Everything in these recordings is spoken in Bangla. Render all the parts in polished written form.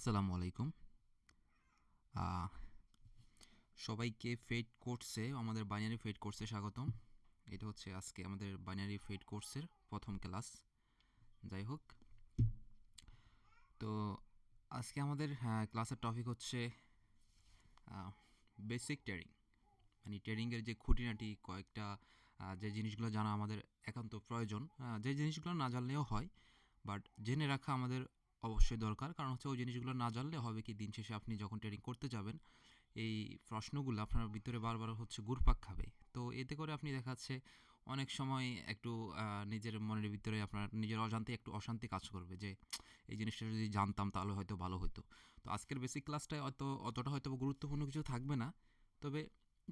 আসসালামু আলাইকুম। আহ, সবাইকে ফেড কোর্সে আমাদের বাইনারি ফেড কোর্সে স্বাগতম। এটা হচ্ছে আজকে আমাদের বাইনারি ফেড কোর্সের প্রথম ক্লাস। যাই হোক, তো আজকে আমাদের ক্লাসের টপিক হচ্ছে বেসিক ট্রেডিং, মানে ট্রেডিংয়ের যে খুঁটিনাটি কয়েকটা যে জিনিসগুলো জানা আমাদের একান্ত প্রয়োজন। যে জিনিসগুলো না জানলেও হয়, বাট জেনে রাখা আমাদের অবশ্যই দরকার। কারণ হচ্ছে ওই জিনিসগুলো না জানলে হবে কি, দিন শেষে আপনি যখন ট্রেডিং করতে যাবেন এই প্রশ্নগুলো আপনার ভিতরে বারবার হচ্ছে ঘুরপাক খাবে। তো এতে করে আপনি দেখাচ্ছে অনেক সময় একটু নিজের মনের ভিতরে আপনার নিজের অজান্তে একটু অশান্তি কাজ করবে যে এই জিনিসটা যদি জানতাম তাহলে হয়তো ভালো হতো। তো আজকের বেসিক ক্লাসটায় অতটা হয়তো গুরুত্বপূর্ণ কিছু থাকবে না, তবে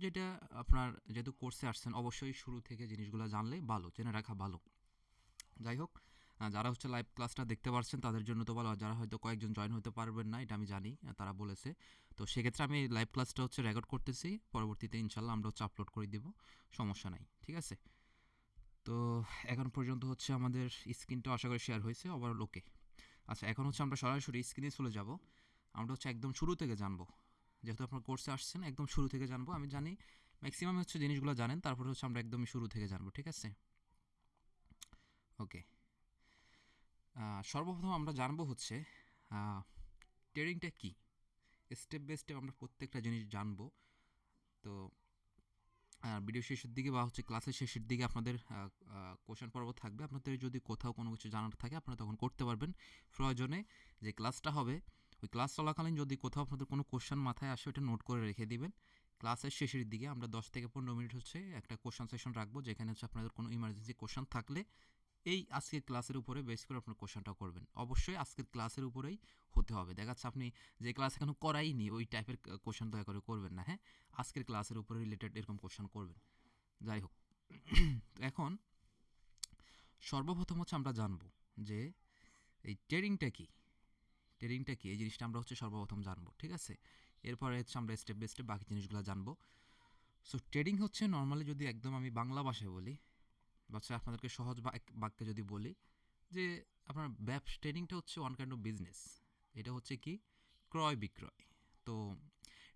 যেটা আপনার যেহেতু কোর্সে আসছেন অবশ্যই শুরু থেকে জিনিসগুলো জানলে ভালো, জেনে রাখা ভালো। যাই হোক, যারা হচ্ছে লাইভ ক্লাসটা দেখতে পাচ্ছেন তাদের জন্য তো ভালো, আর যারা হয়তো কয়েকজন জয়েন হতে পারবেন না এটা আমি জানি, তারা বলেছে। তো সেক্ষেত্রে আমি লাইভ ক্লাসটা হচ্ছে রেকর্ড করতেছি, পরবর্তীতে ইনশাল্লাহ আমরা হচ্ছে আপলোড করে দিব, সমস্যা নাই, ঠিক আছে। তো এখন পর্যন্ত হচ্ছে আমাদের স্ক্রিনটা আশা করি শেয়ার হয়েছে ওভারঅল ওকে। আচ্ছা, এখন হচ্ছে আমরা সরাসরি স্ক্রিনে চলে যাব। আমরা হচ্ছে একদম শুরু থেকে জানবো, যেহেতু আপনার কোর্সে আসছেন একদম শুরু থেকে জানবো। আমি জানি ম্যাক্সিমাম হচ্ছে জিনিসগুলো জানেন, তারপরে হচ্ছে আমরা একদমই শুরু থেকে জানবো, ঠিক আছে। ওকে, সর্বপ্রথম আমরা জানবো হচ্ছে ট্রেডিংটা কী। স্টেপ বাই স্টেপ আমরা প্রত্যেকটা জিনিস জানবো। তো ভিডিও শেষের দিকে বা হচ্ছে ক্লাসের শেষের দিকে আপনাদের কোশ্চেন পর্ব থাকবে। আপনাদের যদি কোথাও কোনো কিছু জানার থাকে আপনারা তখন করতে পারবেন। প্রয়োজনে যে ক্লাসটা হবে ওই ক্লাস চলাকালীন যদি কোথাও আপনাদের কোনো কোশ্চেন মাথায় আসে ওটা নোট করে রেখে দিবেন। ক্লাসের শেষের দিকে আমরা 10 থেকে 15 মিনিট হচ্ছে একটা কোশ্চেন সেশন রাখবো, যেখানে হচ্ছে আপনাদের কোনো ইমার্জেন্সি কোশ্চেন থাকলে এই আজকের ক্লাসের উপরে বেস করে আপনার কোশ্চেনটা করবেন। অবশ্যই আজকের ক্লাসের উপরেই হতে হবে। দেখা যাচ্ছে আপনি যে ক্লাস এখনো করাইনি ওই টাইপের কোশ্চেন দয়া করে করবেন না, হ্যাঁ। আজকের ক্লাসের উপরে রিলেটেড এরকম কোশ্চেন করবেন। যাই হোক, তো এখন সর্বপ্রথম হচ্ছে আমরা জানবো যে এই ট্রেডিংটা কী। ট্রেডিংটা কী এই জিনিসটা আমরা হচ্ছে সর্বপ্রথম জানবো, ঠিক আছে। এরপরে হচ্ছে আমরা স্টেপ বাই স্টেপ বাকি জিনিসগুলো জানবো। সো ট্রেডিং হচ্ছে নর্মালি যদি একদম আমি বাংলা ভাষায় বলি, বা হচ্ছে আপনাদেরকে সহজ বাক্যে যদি বলি যে আপনার ব্যবসা ট্রেডিংটা হচ্ছে ওয়ান কাইন্ড অফ বিজনেস। এটা হচ্ছে কি, ক্রয় বিক্রয়। তো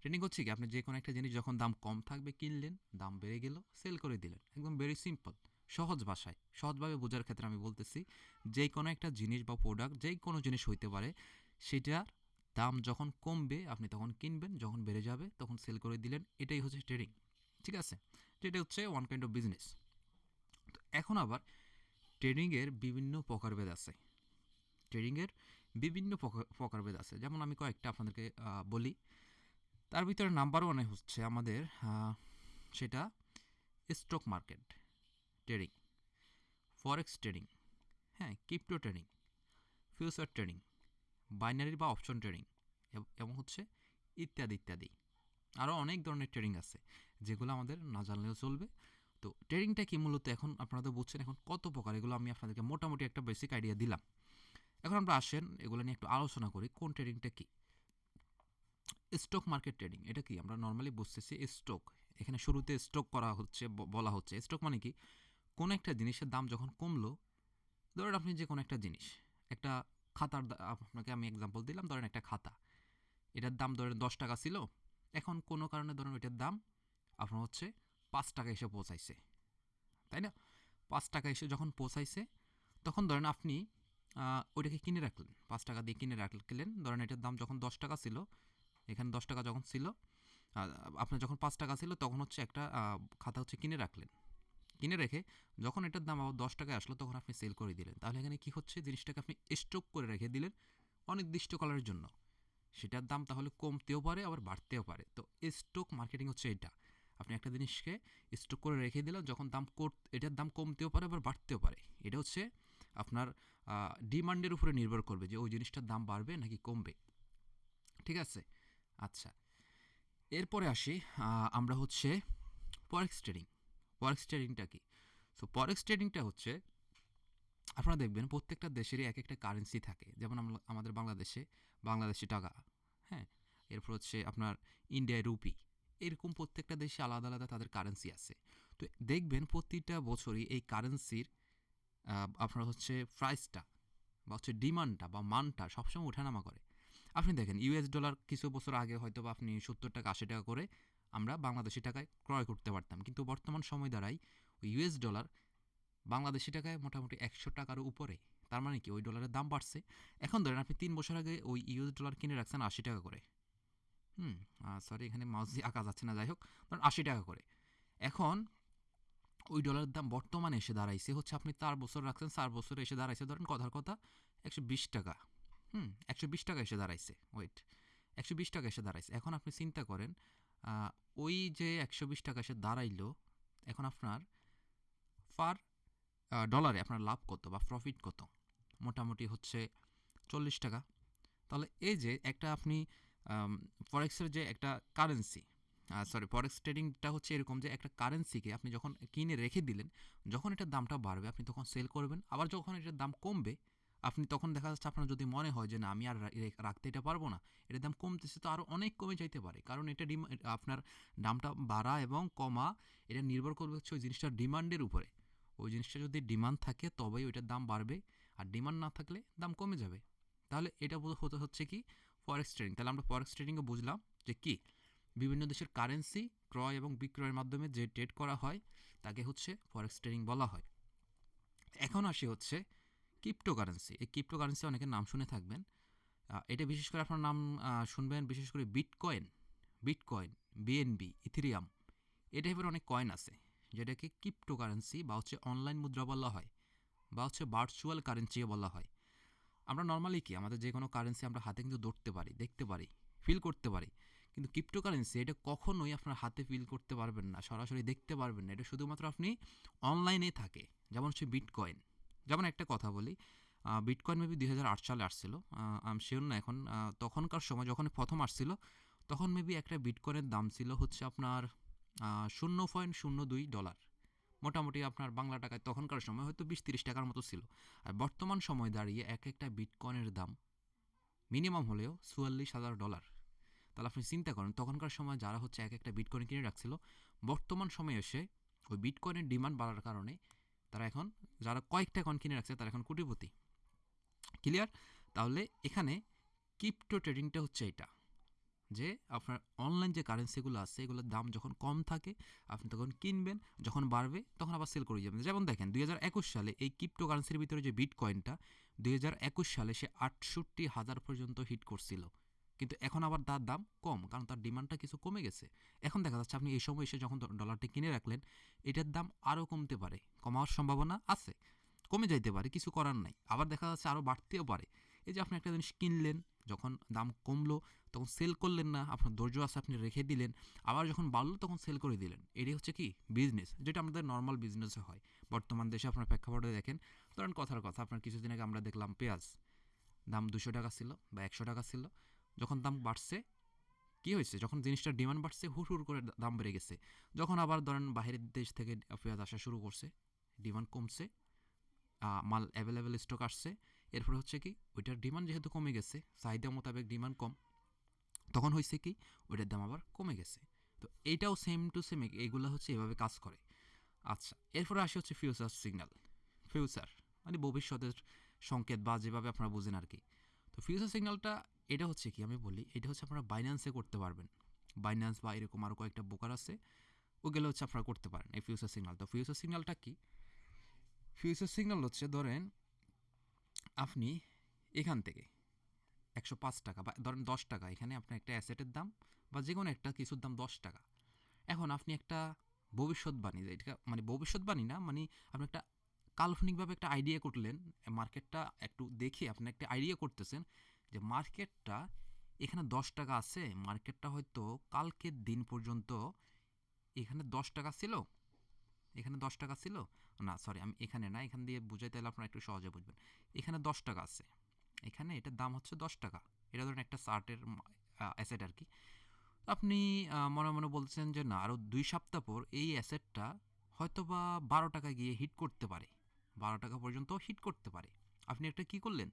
ট্রেডিং হচ্ছে কি, আপনি যে কোনো একটা জিনিস যখন দাম কম থাকবে কিনলেন, দাম বেড়ে গেল সেল করে দিলেন, একদম ভেরি সিম্পল। সহজ ভাষায় সহজভাবে বোঝার ক্ষেত্রে আমি বলতেছি, যে কোনো একটা জিনিস বা প্রোডাক্ট যে কোনো জিনিস হইতে পারে, সেটার দাম যখন কমবে আপনি তখন কিনবেন, যখন বেড়ে যাবে তখন সেল করে দিলেন, এটাই হচ্ছে ট্রেডিং, ঠিক আছে। যেটা হচ্ছে ওয়ান কাইন্ড অফ বিজনেস। তো এখন আবার ট্রেডিংয়ের বিভিন্ন প্রকারভেদ আছে। ট্রেডিংয়ের বিভিন্ন প্রকারভেদ আছে, যেমন আমি কয়েকটা আপনাদেরকে বলি। তার ভিতরে নাম্বার ওয়ানে হচ্ছে আমাদের সেটা stock market trading, forex trading, হ্যাঁ, crypto trading, future trading, binary বা অপশন ট্রেডিং, এবং হচ্ছে ইত্যাদি ইত্যাদি। আরও অনেক ধরনের ট্রেডিং আছে যেগুলো আমাদের না জানলেও চলবে। তো ট্রেডিংটা কি মূলত এখন আপনারা তো বুঝছেন এখন কত প্রকার, এগুলো আমি আপনাদেরকে মোটামুটি একটা বেসিক আইডিয়া দিলাম। এখন আমরা আসেন এগুলো নিয়ে একটু আলোচনা করি, কোন ট্রেডিংটা কী। স্টক মার্কেট ট্রেডিং এটা কি, আমরা নর্মালি বুঝতেছি স্টক, এখানে শুরুতে স্টক করা হচ্ছে, বলা হচ্ছে স্টক মানে কি, কোনো একটা জিনিসের দাম যখন কমলো, ধরেন আপনি যে কোনো একটা জিনিস, একটা খাতার আপনাকে আমি এক্সাম্পল দিলাম, ধরেন একটা খাতা, এটার দাম ধরেন 10 টাকা ছিল, এখন কোনো কারণে ধরেন ওইটার দাম আপনার হচ্ছে 5 টাকা এসে পৌঁছাইছে, তাই না। 5 টাকা এসে যখন পৌঁছাইছে তখন ধরেন আপনি ওইটাকে কিনে রাখলেন, 5 টাকা দিয়ে কিনে রাখলেন। ধরেন এটার দাম যখন 10 টাকা ছিল, এখানে 10 টাকা যখন ছিল, আপনার যখন 5 টাকা ছিল তখন হচ্ছে একটা খাতা হচ্ছে কিনে রাখলেন। কিনে রেখে যখন এটার দাম আবার 10 টাকায় আসলো তখন আপনি সেল করে দিলেন। তাহলে এখানে কি হচ্ছে, জিনিসটাকে আপনি স্টক করে রেখে দিলেন অনির্দিষ্টকালের জন্য। সেটার দাম তাহলে কমতেও পারে আবার বাড়তেও পারে। তো স্টক মার্কেটিং হচ্ছে এটা, আপনি একটা জিনিসকে স্টক করে রেখে দিলেন, যখন এটার দাম কমতেও পারে আবার বাড়তেও পারে। এটা হচ্ছে আপনার ডিমান্ডের উপরে নির্ভর করবে যে ওই জিনিসটার দাম বাড়বে নাকি কমবে, ঠিক আছে। আচ্ছা, এরপরে আসি আমরা হচ্ছে ফরেক্স ট্রেডিং। ফরেক্স ট্রেডিংটা কি? সো ফরেক্স ট্রেডিংটা হচ্ছে আপনারা দেখবেন প্রত্যেকটা দেশেরই এক একটা কারেন্সি থাকে, যেমন আমাদের বাংলাদেশি টাকা, হ্যাঁ, এরপর হচ্ছে আপনার ইন্ডিয়ায় রুপি, এরকম প্রত্যেকটা দেশে আলাদা আলাদা তাদের কারেন্সি আছে। তো দেখবেন প্রতিটা বছরই এই কারেন্সির আপনার হচ্ছে প্রাইসটা বা হচ্ছে ডিমান্ডটা বা মানটা সবসময় ওঠানামা করে। আপনি দেখেন ইউএস ডলার কিছু বছর আগে হয়তো বা আপনি 70 টাকা 80 টাকা করে আমরা বাংলাদেশি টাকায় ক্রয় করতে পারতাম, কিন্তু বর্তমান সময় দ্বারাই ওই ইউএস ডলার বাংলাদেশি টাকায় মোটামুটি 100 টাকার উপরে। তার মানে কি ওই ডলারের দাম বাড়ছে। এখন ধরেন আপনি 3 বছর আগে ওই ইউএস ডলার কিনে রাখছেন 80 টাকা করে। হুম, সরি এখানে মাউস দিয়ে আঁকা যাচ্ছে না, যাই হোক ধরুন 80 টাকা করে। এখন ওই ডলারের দাম বর্তমানে এসে দাঁড়াইছে হচ্ছে আপনি 4 বছর রাখছেন, 4 বছরে এসে দাঁড়াইছে ধরেন কথার কথা 120 টাকা। 120 টাকা এসে দাঁড়াইছে, ওয়েট, 120 টাকা এসে দাঁড়াইছে। এখন আপনি চিন্তা করেন ওই যে 120 টাকা এসে দাঁড়াইলো, এখন আপনার পার ডলারে আপনার লাভ কত বা প্রফিট কত? মোটামুটি হচ্ছে 40 টাকা। তাহলে এই যে একটা আপনি ফরেক্সের যে একটা কারেন্সি, সরি ফরেক্স ট্রেডিংটা হচ্ছে এরকম যে একটা কারেন্সিকে আপনি যখন কিনে রেখে দিলেন, যখন এটার দামটা বাড়বে আপনি তখন সেল করবেন, আবার যখন এটার দাম কমবে আপনি তখন দেখা যাচ্ছে আপনার যদি মনে হয় যে না আমি আর রাখতে এটা পারবো না, এটার দাম কমতেছে, তো আরও অনেক কমে যাইতে পারে, কারণ এটা আপনার দামটা বাড়া এবং কমা এটা নির্ভর করবে হচ্ছে ওই জিনিসটার ডিমান্ডের উপরে। ওই জিনিসটা যদি ডিমান্ড থাকে তবেই ওইটার দাম বাড়বে, আর ডিমান্ড না থাকলে দাম কমে যাবে। তাহলে এটা হতে হচ্ছে কি ফরেক্স ট্রেডিং। তাহলে আমরা ফরেক্স ট্রেডিংয়ে বুঝলাম যে কি বিভিন্ন দেশের কারেন্সি ক্রয় এবং বিক্রয়ের মাধ্যমে যে ট্রেড করা হয় তাকে হচ্ছে ফরেক্স ট্রেডিং বলা হয়। এখন আসি হচ্ছে ক্রিপ্টোকারেন্সি। এই ক্রিপ্টোকারেন্সি অনেকের নাম শুনে থাকবেন। এটা বিশেষ করে আপনার নাম শুনবেন বিশেষ করে বিটকয়েন, বিএনবি, ইথেরিয়াম, এই টাইপের অনেক কয়েন আছে যেটাকে ক্রিপ্টোকারেন্সি বা হচ্ছে অনলাইন মুদ্রা বলা হয় বা হচ্ছে ভার্চুয়াল কারেন্সিও বলা হয়। আমরা নর্মালি কি আমাদের যে কোনো কারেন্সি আমরা হাতে কিন্তু ধরতে পারি, দেখতে পারি, ফিল করতে পারি, কিন্তু ক্রিপ্টোকারেন্সি এটা কখনোই আপনার হাতে ফিল করতে পারবেন না, সরাসরি দেখতে পারবেন না, এটা শুধুমাত্র আপনি অনলাইনে থাকে। যেমন হচ্ছে বিটকয়েন, যেমন একটা কথা বলি, বিটকয়েন মেবি 2008 সালে আসছিল, আমি শিওর না এখন, তখনকার সময় যখন প্রথম আসছিল তখন মেবি একটা বিটকয়েনের দাম ছিল হচ্ছে আপনার 0.02 ডলার, মোটামুটি আপনার বাংলা টাকায় তখনকার সময় হয়তো 20-30 টাকার মতো ছিল। আর বর্তমান সময় দাঁড়িয়ে এক একটা বিটকয়েনের দাম মিনিমাম হলেও $44,000। তাহলে আপনি চিন্তা করেন তখনকার সময় যারা হচ্ছে এক একটা বিটকয়েন কিনে রাখছিল, বর্তমান সময়ে এসে ওই বিটকয়েনের ডিমান্ড বাড়ার কারণে তারা এখন, যারা কয়েকটা কয়েন কিনে রাখছে তারা এখন কোটিপতি। ক্লিয়ার? তাহলে এখানে ক্রিপ্টো ট্রেডিংটা হচ্ছে এটা, যে আপনার অনলাইন যে কারেন্সিগুলো আছে এগুলোর দাম যখন কম থাকে আপনি তখন কিনবেন, যখন বাড়বে তখন আবার সেল করে যাবেন। যেমন দেখেন 2021 সালে এই ক্রিপ্টো কারেন্সির ভিতরে যে বিটকয়েনটা 2021 সালে সে 68,000 পর্যন্ত হিট করছিল, কিন্তু এখন আবার তার দাম কম, কারণ তার ডিমান্ডটা কিছু কমে গেছে। এখন দেখা যাচ্ছে আপনি এই সময় এসে যখন ডলারটি কিনে রাখলেন এটার দাম আরও কমতে পারে, কমার সম্ভাবনা আছে, কমে যাইতে পারে, কিছু করার নাই, আবার দেখা যাচ্ছে আরও বাড়তেও পারে। এই যে আপনি একটা জিনিস কিনলেন, যখন দাম কমলো তখন সেল করলেন না, আপনার ধৈর্য আছে আপনি রেখে দিলেন, আবার যখন বাড়লো তখন সেল করে দিলেন, এটাই হচ্ছে কি বিজনেস, যেটা আমাদের নর্মাল বিজনেসে হয়। বর্তমান দেশে আপনার প্রেক্ষাপটে দেখেন, ধরেন কথার কথা আপনার কিছুদিন আগে আমরা দেখলাম পেঁয়াজ দাম 200 টাকা ছিল বা 100 টাকা ছিল, যখন দাম বাড়ছে কি হয়েছে, যখন জিনিসটার ডিমান্ড বাড়ছে হুড় হুড় করে দাম বেড়ে গেছে, যখন আবার ধরেন বাইরের দেশ থেকে পেঁয়াজ আসা শুরু করছে ডিমান্ড কমছে, মাল অ্যাভেলেবেল স্টক আসছে, এরপর হচ্ছে কি ওইটার ডিমান্ড যেহেতু কমে গেছে, চাহিদা মোতাবেক ডিমান্ড কম, তখন হয়েছে কি ওইটার দাম আবার কমে গেছে। তো এইটাও সেম টু সেম এইগুলো হচ্ছে এভাবে কাজ করে। আচ্ছা, এরপরে আসে হচ্ছে ফিউচার সিগন্যাল। ফিউচার মানে ভবিষ্যতের সংকেত বা যেভাবে আপনারা বুঝেন আর কি। তো ফিউচার সিগন্যালটা এটা হচ্ছে কি আমি বলি, এটা হচ্ছে আপনারা বাইন্যান্সে করতে পারবেন, বাইন্যান্স বা এরকম আরও কয়েকটা ব্রোকার আছে, ওগুলো হচ্ছে আপনারা করতে পারেন এই ফিউচার সিগন্যাল। তো ফিউচার সিগন্যালটা কি? ফিউচার সিগন্যাল হচ্ছে ধরেন আপনি এখান থেকে 105 টাকা বা ধরেন 10 টাকা, এখানে আপনার একটা অ্যাসেটের দাম বা যে কোনো একটা কিছুর দাম 10 টাকা। এখন আপনি একটা ভবিষ্যৎবাণী, এটা মানে ভবিষ্যৎবাণী না, মানে আপনি একটা কাল্পনিকভাবে একটা আইডিয়া করলেন, মার্কেটটা একটু দেখে আপনি একটা আইডিয়া করতেছেন যে মার্কেটটা এখানে 10 টাকা আছে, মার্কেটটা হয়তো কালকের দিন পর্যন্ত এখানে 10 টাকা ছিল, এখানে 10 টাকা ছিল, না সরি আমি এখানে না, এখান দিয়ে বুঝাই তাহলে আপনারা একটু সহজে বুঝবেন। এখানে 10 টাকা আছে, এখানে এটার দাম হচ্ছে 10 টাকা, এটা ধরেন একটা চার্টের অ্যাসেট আর কি। আপনি মনে মনে বলছেন যে না আরও 2 সপ্তাহ পর এই অ্যাসেটটা হয়তো বা 12 টাকা গিয়ে হিট করতে পারে, 12 টাকা পর্যন্ত হিট করতে পারে। আপনি একটা কি করলেন,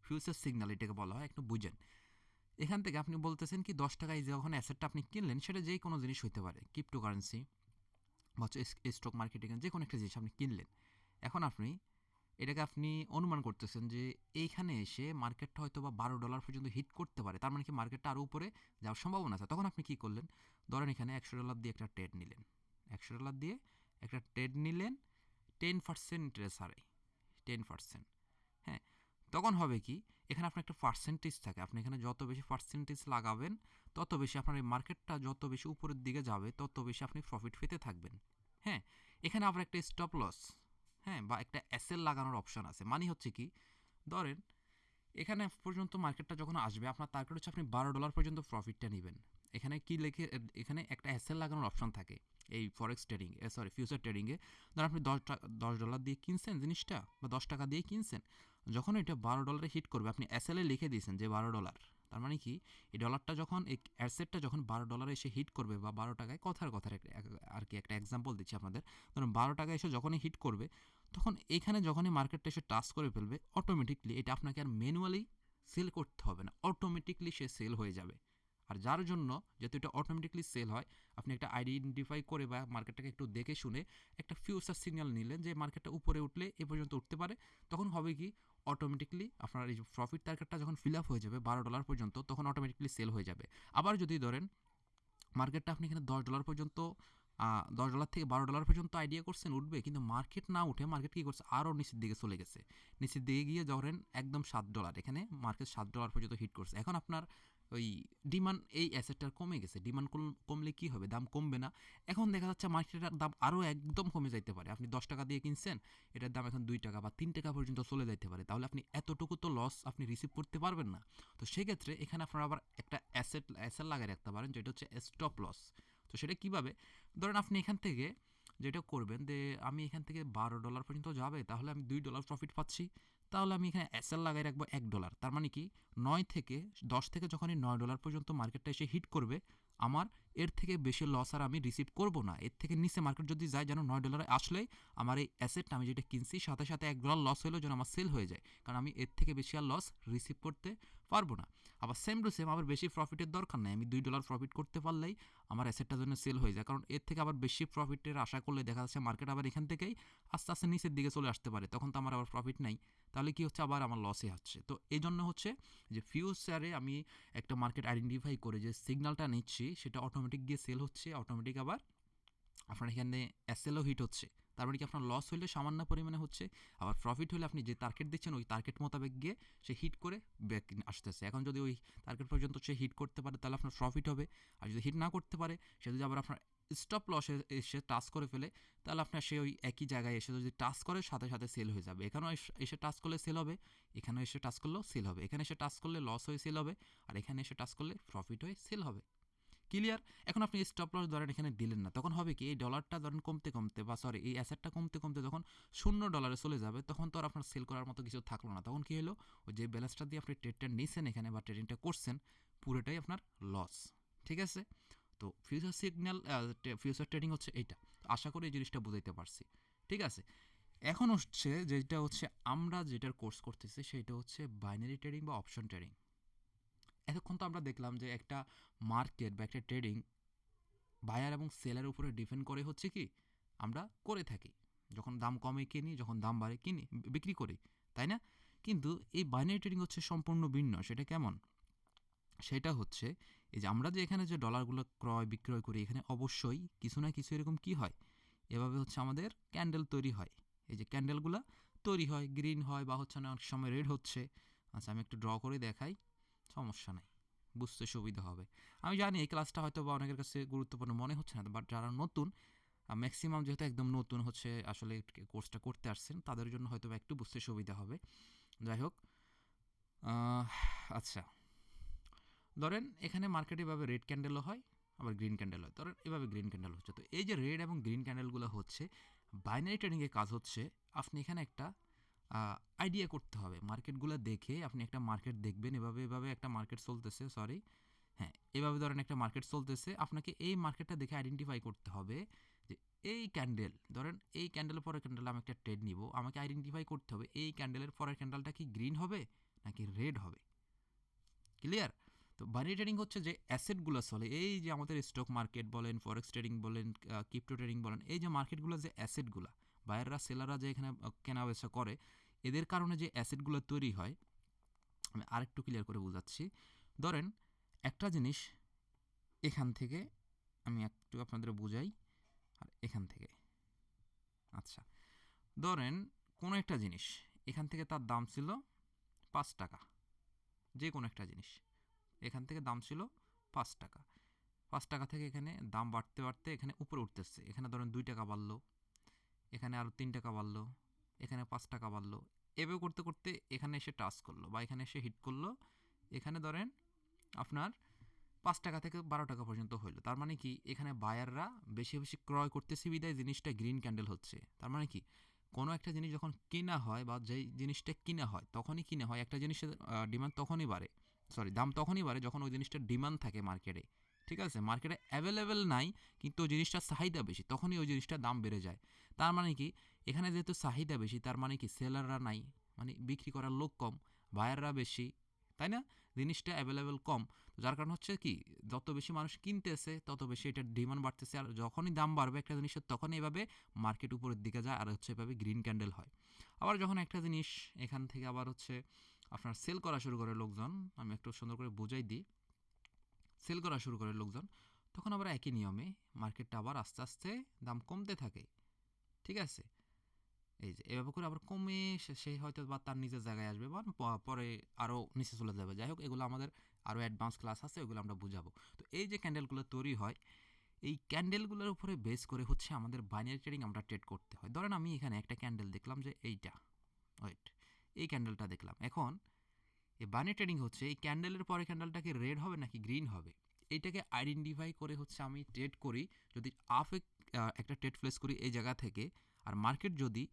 ফিউচার সিগন্যাল এটাকে বলা হয়, একটু বুঝেন। এখান থেকে আপনি বলতেছেন কি 10 টাকায় যখন অ্যাসেটটা আপনি কিনলেন সেটা যেই কোনো জিনিস হতে পারে, ক্রিপ্টোকারেন্সি বা হচ্ছে স্টক মার্কেটিংয়ে যে কোনো একটা জিনিস আপনি কিনলেন। এখন আপনি এটাকে আপনি অনুমান করতেছেন যে এইখানে এসে মার্কেটটা হয়তো বা $12 পর্যন্ত হিট করতে পারে, তার মানে কি মার্কেটটা আরও উপরে যাওয়ার সম্ভাবনা আছে। তখন আপনি কি করলেন, ধরেন এখানে $100 দিয়ে একটা ট্রেড নিলেন, $100 দিয়ে একটা ট্রেড নিলেন 10% ইন্টারেস্ট হারে, 10%। হ্যাঁ, তখন হবে কি, এখানে আপনার একটা পার্সেন্টেজ থাকে, আপনি এখানে যত বেশি পার্সেন্টেজ লাগাবেন তত বেশি আপনার এই মার্কেটটা যত বেশি উপরের দিকে যাবে তত বেশি আপনি প্রফিট পেতে থাকবেন। হ্যাঁ, এখানে আবার একটা স্টপ লস, হ্যাঁ, বা একটা এসএল লাগানোর অপশন আছে। মানে হচ্ছে কি, ধরেন এখানে পর্যন্ত মার্কেটটা যখন আসবে আপনার টার্গেট হচ্ছে আপনি $12 পর্যন্ত প্রফিটটা নেবেন। এখানে কি লিখে, এখানে একটা এসএল লাগানোর অপশন থাকে এই ফরেক্স ট্রেডিং সরি ফিউচার ট্রেডিংয়ে। ধরুন আপনি $10 দিয়ে কিনছেন জিনিসটা, বা $10 দিয়ে কিনছেন, যখন এটা $12 হিট করবে আপনি এসএল এ লিখে দিয়েছেন যে $12। তার মানে কি, এই ডলারটা যখন এই অ্যাসেটটা যখন $12 এসে হিট করবে, বা $12 কথার আর কি একটা এক্সাম্পল দিচ্ছি আপনাদের, ধরুন $12 এসে যখনই হিট করবে, তখন এখানে যখনই মার্কেটটা এসে টাচ করে ফেলবে অটোমেটিকলি এটা আপনাকে আর ম্যানুয়ালি সেল করতে হবে না, অটোমেটিকলি সে সেল হয়ে যাবে। আর যার জন্য, যেহেতু এটা অটোমেটিকলি সেল হয়, আপনি একটা আইডেন্টিফাই করে বা মার্কেটটাকে একটু দেখে শুনে একটা ফিউচার সিগন্যাল নিলেন যে মার্কেটটা উপরে উঠলে এ পর্যন্ত উঠতে পারে, তখন হবে কি, অটোমেটিকলি আপনার এই যে প্রফিট টার্গেটটা যখন ফিল আপ হয়ে যাবে $12 পর্যন্ত, তখন অটোমেটিকলি সেল হয়ে যাবে। আবার যদি ধরেন মার্কেটটা আপনি এখানে $10 পর্যন্ত, $10 থেকে $12 পর্যন্ত আইডিয়া করছেন উঠবে, কিন্তু মার্কেট না উঠে মার্কেট কী করছে, আরও নিচের দিকে চলে গেছে। নিচের দিকে গিয়ে ধরেন একদম $7, এখানে মার্কেট $7 পর্যন্ত হিট করছে। এখন আপনার ওই ডিমান্ড এই অ্যাসেটটার কমে গেছে, ডিমান্ড কমলে কি হবে, দাম কমবে না। এখন দেখা যাচ্ছে মার্কেটের দাম আরও একদম কমে যাইতে পারে। আপনি $10 দিয়ে কিনছেন, এটার দাম এখন $2 বা $3 পর্যন্ত চলে যাইতে পারে। তাহলে আপনি এতটুকু তো লস আপনি রিসিভ করতে পারবেন না। তো সেক্ষেত্রে এখানে আপনারা আবার একটা অ্যাসেট লাগিয়ে রাখতে পারেন, যেটা হচ্ছে স্টপ লস। তো সেটা কীভাবে, ধরেন আপনি এখান থেকে যেটা করবেন যে আমি এখান থেকে $12 পর্যন্ত যাবে, তাহলে আমি $2 প্রফিট পাচ্ছি, তাহলে আমি এখানে এসএল লাগাই রাখবো $1। তার মানে কি, 10 থেকে যখনই $9 পর্যন্ত মার্কেটটা এসে হিট করবে, আমার এর থেকে বেশি লস আর আমি রিসিভ করব না। এর থেকে নিচে মার্কেট যদি যায়, যেন $9 আসলেই আমার এই অ্যাসেটটা আমি যেটা কিনছি সাথে সাথে $1 লস হলেও যেন আমার সেল হয়ে যায়, কারণ আমি এর থেকে বেশি আর লস রিসিভ করতে পারবো না। আবার সেম টু সেম, আবার বেশি প্রফিটের দরকার নেই, আমি $2 প্রফিট করতে পারলেই আমার অ্যাসেটটা জন্য সেল হয়ে যায়, কারণ এর থেকে আবার বেশি প্রফিটের আশা করলে দেখা যাচ্ছে মার্কেট আবার এখান থেকেই আস্তে আস্তে নিচের দিকে চলে আসতে পারে, তখন তো আমার আবার প্রফিট নাই, তাহলে কি হচ্ছে, আবার আমার লসে হচ্ছে। তো এই জন্য হচ্ছে যে ফিউচারে আমি একটা মার্কেট আইডেন্টিফাই করে যে সিগন্যালটা নিচ্ছি, সেটা অটোমেটিক গিয়ে সেল হচ্ছে, অটোমেটিক আবার আপনার এখানে এসএলও হিট হচ্ছে। তার মানে কি, আপনার লস হলে সামান্য পরিমাণে হচ্ছে, আবার প্রফিট হলে আপনি যে টার্গেট দিচ্ছেন ওই টার্গেট মোতাবেক গিয়ে সে হিট করে ব্যাক আসতেছে। এখন যদি ওই টার্গেট পর্যন্ত সে হিট করতে পারে তাহলে আপনার প্রফিট হবে, আর যদি হিট না করতে পারে, সে যদি আবার আপনার স্টপ লসে এসে টাচ করে ফেলে, তাহলে আপনার সে ওই একই জায়গায় এসে যদি টাচ করে সাথে সাথে সেল হয়ে যাবে। এখানেও এসে টাচ করলে সেল হবে, এখানেও এসে টাচ করলেও সেল হবে, এখানে এসে টাচ করলে লস হয়ে সেল হবে, আর এখানে এসে টাচ করলে প্রফিট হয়ে সেল হবে। ক্লিয়ার? এখন আপনি স্টপ লস ধরেন এখানে দিলেন না, তখন হবে কি, এই ডলারটা ধরেন কমতে কমতে, বা সরি এই অ্যাসেটটা কমতে কমতে যখন $0 চলে যাবে, তখন তো আর আপনার সেল করার মতো কিছু থাকলো না। তখন কি হলো, ওই যে ব্যালেন্সটা দিয়ে আপনি ট্রেডটা নিয়েছেন এখানে বা ট্রেডিংটা করছেন, পুরোটাই আপনার লস। ঠিক আছে? তো ফিউচার ট্রেডিং হচ্ছে এইটা। আশা করি এই জিনিসটা বুঝাইতে পারছি। ঠিক আছে? এখন হচ্ছে যেটা হচ্ছে আমরা যেটার কোর্স করতেছি, সেটা হচ্ছে বাইনারি ট্রেডিং বা অপশন ট্রেডিং। এতক্ষণ তো আমরা দেখলাম যে একটা মার্কেট বা একটা ট্রেডিং বায়ার এবং সেলের উপরে ডিপেন্ড করে হচ্ছে কি, আমরা করে থাকি, যখন দাম কমে কিনি, যখন দাম বাড়ে কিনি, বিক্রি করি, তাই না? কিন্তু এই বাইনারি ট্রেডিং হচ্ছে সম্পূর্ণ ভিন্ন। সেটা কেমন? সেটা হচ্ছে এই যে আমরা যে এখানে যে ডলারগুলো ক্রয় বিক্রয় করি, এখানে অবশ্যই কিছু না কিছু এরকম কি হয়, এভাবে হচ্ছে আমাদের ক্যান্ডেল তৈরি হয়। এই যে ক্যান্ডেলগুলো তৈরি হয়, গ্রিন হয় বা হচ্ছে না, অনেক সময় রেড হচ্ছে। আচ্ছা, আমি একটু ড্র করে দেখাই, সমস্যা নাই, বুঝতে সুবিধা হবে। আমি জানি এই ক্লাসটা হয়তো বা অনেকের কাছে গুরুত্বপূর্ণ মনে হচ্ছে না, বাট যারা নতুন, ম্যাক্সিমাম যেহেতু একদম নতুন হচ্ছে আসলে কোর্সটা করতে আসছেন, তাদের জন্য হয়তো বা একটু বুঝতে সুবিধা হবে। যাই হোক, আচ্ছা, ধরেন এখানে মার্কেটে এভাবে রেড ক্যান্ডেলও হয়, আবার গ্রিন ক্যান্ডেল হয়। ধরেন এভাবে গ্রিন ক্যান্ডেল হচ্ছে। তো এই যে রেড এবং গ্রিন ক্যান্ডেলগুলো হচ্ছে, বাইনারি ট্রেডিংয়ের কাজ হচ্ছে আপনি এখানে একটা আইডিয়া করতে হবে। মার্কেটগুলো দেখে আপনি একটা মার্কেট দেখবেন, এভাবে এভাবে একটা মার্কেট চলতেছে, সরি, হ্যাঁ, এভাবে ধরেন একটা মার্কেট চলতেছে, আপনাকে এই মার্কেটটা দেখে আইডেন্টিফাই করতে হবে যে এই ক্যান্ডেল, ধরেন এই ক্যান্ডেলের পরের ক্যান্ডেল আমি একটা ট্রেড নিব, আমাকে আইডেন্টিফাই করতে হবে এই ক্যান্ডেলের পরের ক্যান্ডেলটা কি গ্রিন হবে নাকি রেড হবে। ক্লিয়ার? তো বাইনারি ট্রেডিং হচ্ছে যে অ্যাসেটগুলো চলে, এই যে আমাদের স্টক মার্কেট বলেন, ফরেক্স ট্রেডিং বলেন, ক্রিপ্টো ট্রেডিং বলেন, এই যে মার্কেটগুলো যে অ্যাসেটগুলো, বায়াররা সেলাররা যে এখানে কেনা বেচা করে, এদের কারণে যে অ্যাসিডগুলো তৈরি হয়, আমি আরেকটু ক্লিয়ার করে বোঝাচ্ছি। ধরেন একটা জিনিস এখান থেকে, আমি একটু আপনাদের বোঝাই, আর এখান থেকে, আচ্ছা ধরেন কোনো একটা জিনিস এখান থেকে তার দাম ছিল 5 টাকা, যে কোনো একটা জিনিস এখান থেকে দাম ছিল 5 টাকা। 5 টাকা থেকে এখানে দাম বাড়তে বাড়তে এখানে উপরে উঠতেছে, এখানে ধরেন 2 টাকা বাড়লো, এখানে আরও 3 টাকা বাড়লো, এখানে 5 টাকা বাড়লো, এভাবে করতে করতে এখানে এসে টাচ করলো বা এখানে এসে হিট করলো, এখানে ধরেন আপনার 5 টাকা থেকে 12 টাকা পর্যন্ত হইলো। তার মানে কি এখানে বায়াররা বেশি বেশি ক্রয় করতেছে বিদায় জিনিসটা গ্রিন ক্যান্ডেল হচ্ছে। তার মানে কি কোনো একটা জিনিস যখন কেনা হয় বা যেই জিনিসটা কিনা হয় তখনই কিনা হয়, একটা জিনিসের ডিমান্ড তখনই বাড়ে, সরি দাম তখনই বাড়ে যখন ওই জিনিসটার ডিমান্ড থাকে মার্কেটে। ঠিক আছে, মার্কেটে অ্যাভেলেবেল নাই কিন্তু ওই জিনিসটার চাহিদা বেশি, তখনই ওই জিনিসটার দাম বেড়ে যায়। তার মানে কি এখানে যেহেতু চাহিদা বেশি, তার মানে কি সেলাররা নাই, মানে বিক্রি করার লোক কম, বায়াররা বেশি, তাই না? জিনিসটা অ্যাভেলেবেল কম, যার কারণ হচ্ছে কি যত বেশি মানুষ কিনতেছে তত বেশি এটার ডিমান্ড বাড়তেছে, আর যখনই দাম বাড়বে একটা জিনিসের তখনই এভাবে মার্কেট উপরের দিকে যায়, আর হচ্ছে এভাবে গ্রিন ক্যান্ডেল হয়। আবার যখন একটা জিনিস এখান থেকে আবার হচ্ছে আপনার সেল করা শুরু করে লোকজন, আমি একটু সুন্দর করে বুঝাই দিই, সেল করা শুরু করে লোকজন, তখন আবার একই নিয়মে মার্কেটটা আবার আস্তে আস্তে দাম কমতে থাকে। ঠিক আছে, এই যে এভাবে করে আবার কমে সে হয়তো বা তার নিজের জায়গায় আসবে বা পরে আরও নিচে চলে যাবে। যাই হোক, এগুলো আমাদের আরও অ্যাডভান্স ক্লাস আছে, ওগুলো আমরা বুঝাবো। তো এই যে ক্যান্ডেলগুলো তৈরি হয়, এই ক্যান্ডেলগুলোর উপরে বেস করে হচ্ছে আমাদের বাইনারি ট্রেডিং আমরা ট্রেড করতে হয়। ধরেন আমি এখানে একটা ক্যান্ডেল দেখলাম যে এইটা, ওয়েট, এই ক্যান্ডেলটা দেখলাম। এখন এই বাইনারি ট্রেডিং হচ্ছে এই ক্যান্ডেলের পরে ক্যান্ডেলটাকে রেড হবে নাকি গ্রিন হবে, এইটাকে আইডেন্টিফাই করে হচ্ছে আমি ট্রেড করি। যদি আপে একটা ট্রেড প্লেস করি এই জায়গা থেকে, আর মার্কেট যদি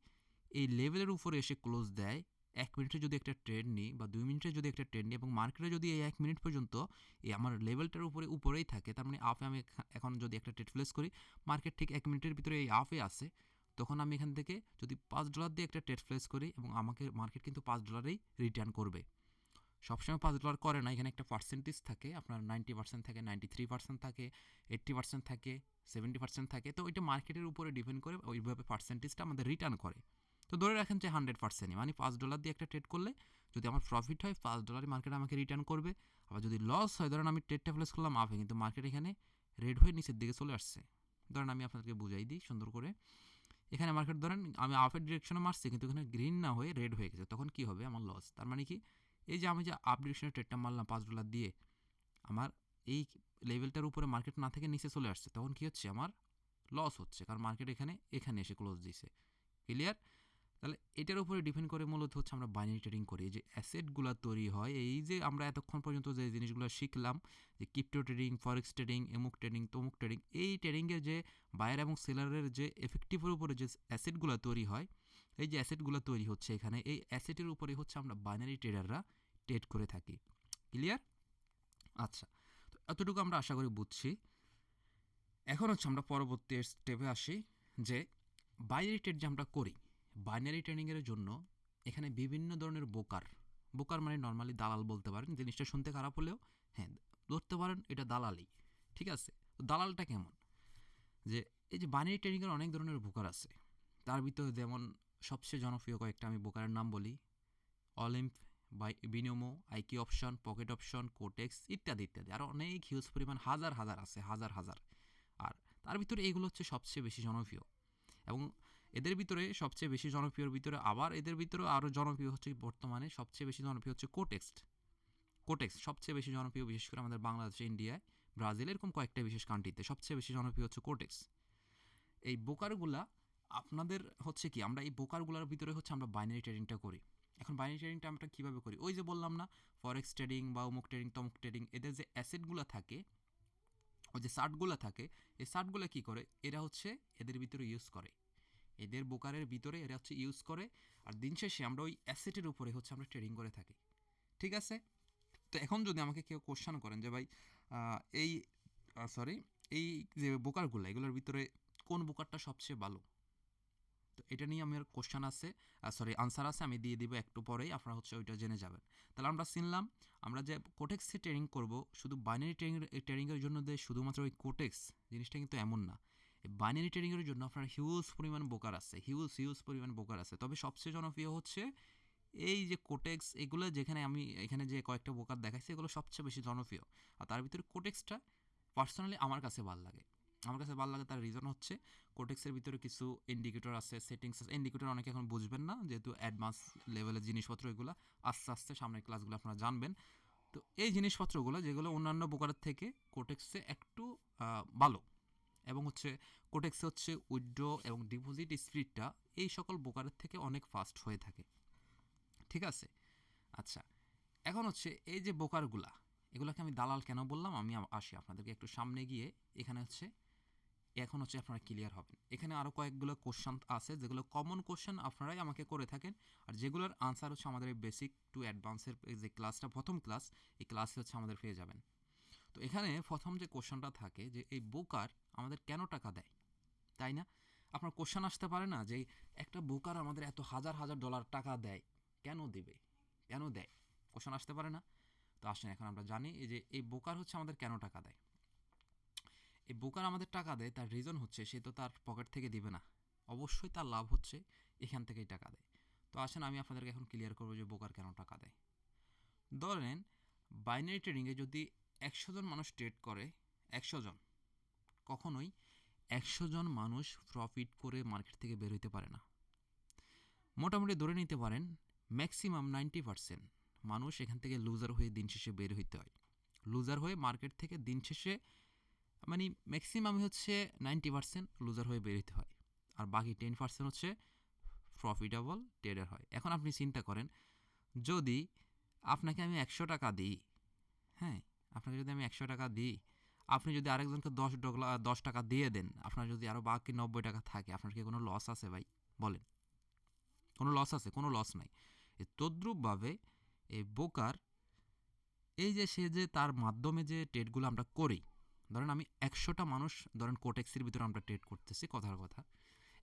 এই লেভেলের উপরে এসে ক্লোজ দেয়, 1 মিনিটে যদি একটা ট্রেড নিই বা 2 মিনিটে যদি একটা ট্রেড নিই এবং মার্কেটে যদি এই 1 মিনিট পর্যন্ত এই আমার লেভেলটার উপরেই থাকে, তার মানে আপে আমি এখন যদি একটা ট্রেড প্লেস করি, মার্কেট ঠিক 1 মিনিটের ভিতরে এই আপে আসে, তখন আমি এখান থেকে যদি $5 দিয়ে একটা ট্রেড প্লেস করি এবং আমাকে মার্কেট কিন্তু $5ই রিটার্ন করবে। সবসময় $5 করে না, এখানে একটা পার্সেন্টেজ থাকে, আপনার 90% থাকে, 93% থাকে, 80% থাকে, 70% থাকে, তো ওইটা মার্কেটের উপরে ডিপেন্ড করে ওইভাবে পার্সেন্টেজটা আমাদের রিটার্ন করে। তো ধরে রাখেন যে 100%ই, মানে $5 দিয়ে একটা ট্রেড করলে যদি আমার প্রফিট হয় $5 মার্কেট আমাকে রিটার্ন করবে। আবার যদি লস হয়, ধরেন আমি ট্রেডটা প্লেস করলাম আপে, কিন্তু মার্কেট এখানে রেড হয়ে নিচের দিকে চলে আসছে। ধরেন আমি আপনাদেরকে বুঝাই দিই সুন্দর করে, এখানে মার্কেট ধরেন আমি আপের ডিরেকশনে মারছি কিন্তু এখানে গ্রিন না হয়ে রেড হয়ে গেছে, তখন কি হবে? আমার লস। তার মানে কি এই যে আমি যে আপ ডিরেকশনে ট্রেডটা মারলাম $5 দিয়ে, আমার এই লেভেলটার উপরে মার্কেট না থেকে নিচে চলে আসছে, তখন কি হচ্ছে? আমার লস হচ্ছে, কারণ মার্কেট এখানে এখানে এসে ক্লোজ দিছে। ক্লিয়ার? তাহলে এটার উপরে ডিপেন্ড করে মূলত হচ্ছে আমরা বাইনারি ট্রেডিং করি। এই যে অ্যাসেটগুলো তৈরি হয়, এই যে আমরা এতক্ষণ পর্যন্ত যে জিনিসগুলো শিখলাম, যে ক্রিপ্টো ট্রেডিং, ফরেক্স ট্রেডিং, এমুক ট্রেডিং, তমুক ট্রেডিং, এই ট্রেডিংয়ের যে বায়ার এবং সেলারের যে এফেক্টিভের উপরে যে অ্যাসেটগুলো তৈরি হয়, এই যে অ্যাসেটগুলো তৈরি হচ্ছে এখানে, এই অ্যাসেটের উপরে হচ্ছে আমরা বাইনারি ট্রেডাররা ট্রেড করে থাকি। ক্লিয়ার? আচ্ছা, তো এতটুকু আমরা আশা করি বুঝছি। এখন হচ্ছে আমরা পরবর্তী স্টেপে আসি, যে বাইনারি ট্রেড যে আমরা করি, বাইনারি ট্রেডিংয়ের জন্য এখানে বিভিন্ন ধরনের বোকার, বোকার মানে নর্মালি দালাল বলতে পারেন, জিনিসটা শুনতে খারাপ হলেও হ্যাঁ ধরতে পারেন এটা দালালি। ঠিক আছে, তো দালালটা কেমন? যে এই যে বাইনারি ট্রেডিংয়ের অনেক ধরনের বোকার আছে, তার ভিতরে যেমন সবচেয়ে জনপ্রিয় কয়েকটা আমি বোকারের নাম বলি: Olymp, Binomo, IQ option, pocket option, Quotex ইত্যাদি ইত্যাদি, আর অনেক হিউজ পরিমাণ, হাজার হাজার আছে, হাজার হাজার। আর তার ভিতরে এইগুলো হচ্ছে সবচেয়ে বেশি জনপ্রিয়, এবং এদের ভিতরে সবচেয়ে বেশি জনপ্রিয়র ভিতরে আবার এদের ভিতরে আরও জনপ্রিয় হচ্ছে, বর্তমানে সবচেয়ে বেশি জনপ্রিয় হচ্ছে কোটেক্স। কোটেক্স সবচেয়ে বেশি জনপ্রিয়, বিশেষ করে আমাদের বাংলাদেশে, ইন্ডিয়ায়, ব্রাজিল, এরকম কয়েকটা বিশেষ কান্ট্রিতে সবচেয়ে বেশি জনপ্রিয় হচ্ছে কোটেক্স। এই বোকারগুলা আপনাদের হচ্ছে কি, আমরা এই বোকারগুলোর ভিতরে হচ্ছে আমরা বাইনারি ট্রেডিংটা করি। এখন বাইনারি ট্রেডিংটা আমরা কীভাবে করি? ওই যে বললাম না, ফরেক্স ট্রেডিং বা অমুক ট্রেডিং তমুক ট্রেডিং, এদের যে অ্যাসেটগুলো থাকে, ওই যে চার্টগুলো থাকে, এই চার্টগুলো কী করে? এরা হচ্ছে এদের ভিতরে ইউজ করে, এদের বোকারের ভিতরে এরা হচ্ছে ইউজ করে, আর দিন শেষে আমরা ওই অ্যাসেটের উপরে হচ্ছে আমরা ট্রেডিং করে থাকি। ঠিক আছে, তো এখন যদি আমাকে কেউ কোশ্চেন করেন যে ভাই এই সরি এই যে বোকারগুলো, এগুলোর ভিতরে কোন বোকারটা সবচেয়ে ভালো, তো এটা নিয়ে আমার কোশ্চেন আছে, আনসার আছে, আমি দিয়ে দিব একটু পরেই, আপনারা হচ্ছে ওইটা জেনে যাবেন। তাহলে আমরা চিনলাম, আমরা যে কোটেক্সে ট্রেডিং করব, শুধু বাইনারি ট্রেডিংয়ের জন্য যে শুধুমাত্র ওই কোটেক্স জিনিসটা কিন্তু এমন না। এই বাইনারি ট্রেডিংয়ের জন্য আপনার হিউজ পরিমাণ বোকার আছে, হিউজ হিউজ পরিমাণ বোকার আছে, তবে সবচেয়ে জনপ্রিয় হচ্ছে এই যে কোটেক্স এগুলো যেখানে আমি এখানে যে কয়েকটা ব্রোকার দেখাইছি এগুলো সবচেয়ে বেশি জনপ্রিয়। আর তার ভিতরে কোটেক্সটা পার্সোনালি আমার কাছে ভালো লাগে। আমার কাছে ভালো লাগে তার রিজন হচ্ছে কোটেক্সের ভিতরে কিছু ইন্ডিকেটর আছে, সেটিংস আছে। ইন্ডিকেটর অনেকে এখন বুঝবেন না, যেহেতু অ্যাডভান্স লেভেলের জিনিসপত্র এগুলো আস্তে আস্তে সামনের ক্লাসগুলো আপনারা জানবেন। তো এই জিনিসপত্রগুলো যেগুলো অন্যান্য ব্রোকারের থেকে কোটেক্সে একটু ভালো, এবং হচ্ছে কোটেক্সে হচ্ছে উইথড্র এবং ডিপোজিট স্পিডটা এই সকল ব্রোকারের থেকে অনেক ফাস্ট হয়ে থাকে। ঠিক আছে? আচ্ছা, এখন হচ্ছে এই যে ব্রোকারগুলা, এগুলোকে আমি দালাল কেন বললাম আমি আসি আপনাদেরকে একটু সামনে গিয়ে। এখানে হচ্ছে এখন হচ্ছে আপনারা ক্লিয়ার হবেন। এখানে আরও কয়েকগুলো কোশ্চেন আছে যেগুলো কমন কোশ্চেন আপনারাই আমাকে করে থাকেন, আর যেগুলোর আনসার হচ্ছে আমাদের এই বেসিক টু অ্যাডভান্সের যে ক্লাসটা প্রথম ক্লাস, এই ক্লাসে হচ্ছে আমাদের পেয়ে যাবেন। তো এখানে প্রথম যে কোশ্চেনটা থাকে যে এই ব্রোকার আমাদের কেন টাকা দেয়, তাই না? আপনার কোশ্চেন আসতে পারে না যে একটা ব্রোকার আমাদের এত হাজার হাজার ডলার টাকা দেয়, কেন দিবে, কেন দেয়? কোশ্চেন আসতে পারে না? তো আসেন এখন আমরা জানি এই যে এই ব্রোকার হচ্ছে আমাদের কেন টাকা দেয়। এই ব্রোকার আমাদের টাকা দেয় তার রিজন হচ্ছে সে তো তার পকেট থেকে দিবে না, অবশ্যই তার লাভ হচ্ছে এখান থেকেই টাকা দেয়। তো আসেন আমি আপনাদেরকে এখন ক্লিয়ার করবো যে ব্রোকার কেন টাকা দেয়। ধরেন বাইনারি ট্রেডিংয়ে যদি 100 জন মানুষ ট্রেড করে, 100 জন, কখনোই 100 জন মানুষ প্রফিট করে মার্কেট থেকে বের হইতে পারে না। মোটামুটি ধরে নিতে পারেন ম্যাক্সিমাম 90% মানুষ এখান থেকে লুজার হয়ে দিন শেষে বের হইতে হয়। লুজার হয়ে মার্কেট থেকে দিন শেষে, মানে ম্যাক্সিমাম হচ্ছে 90% লুজার হয়ে বের হইতে হয়, আর বাকি 10% হচ্ছে প্রফিটেবল ট্রেডার হয়। এখন আপনি চিন্তা করেন, যদি আপনাকে আমি 100 টাকা দিই, হ্যাঁ, আপনাকে যদি আমি 100 টাকা দিই, আপনি যদি আরেকজনকে 10 টাকা দিয়ে দেন, আপনার যদি আরও বাকি 90 টাকা থাকে, আপনার কি কোনো লস আছে ভাই? বলেন, কোনো লস আছে? কোনো লস নাই। এই তদ্রূপভাবে এই ব্রোকার, এই যে সে যে তার মাধ্যমে যে ট্রেডগুলো আমরা করি, ধরেন আমি 100টা মানুষ, ধরেন কোটেক্সের ভিতরে আমরা ট্রেড করতেছি, কথার কথা।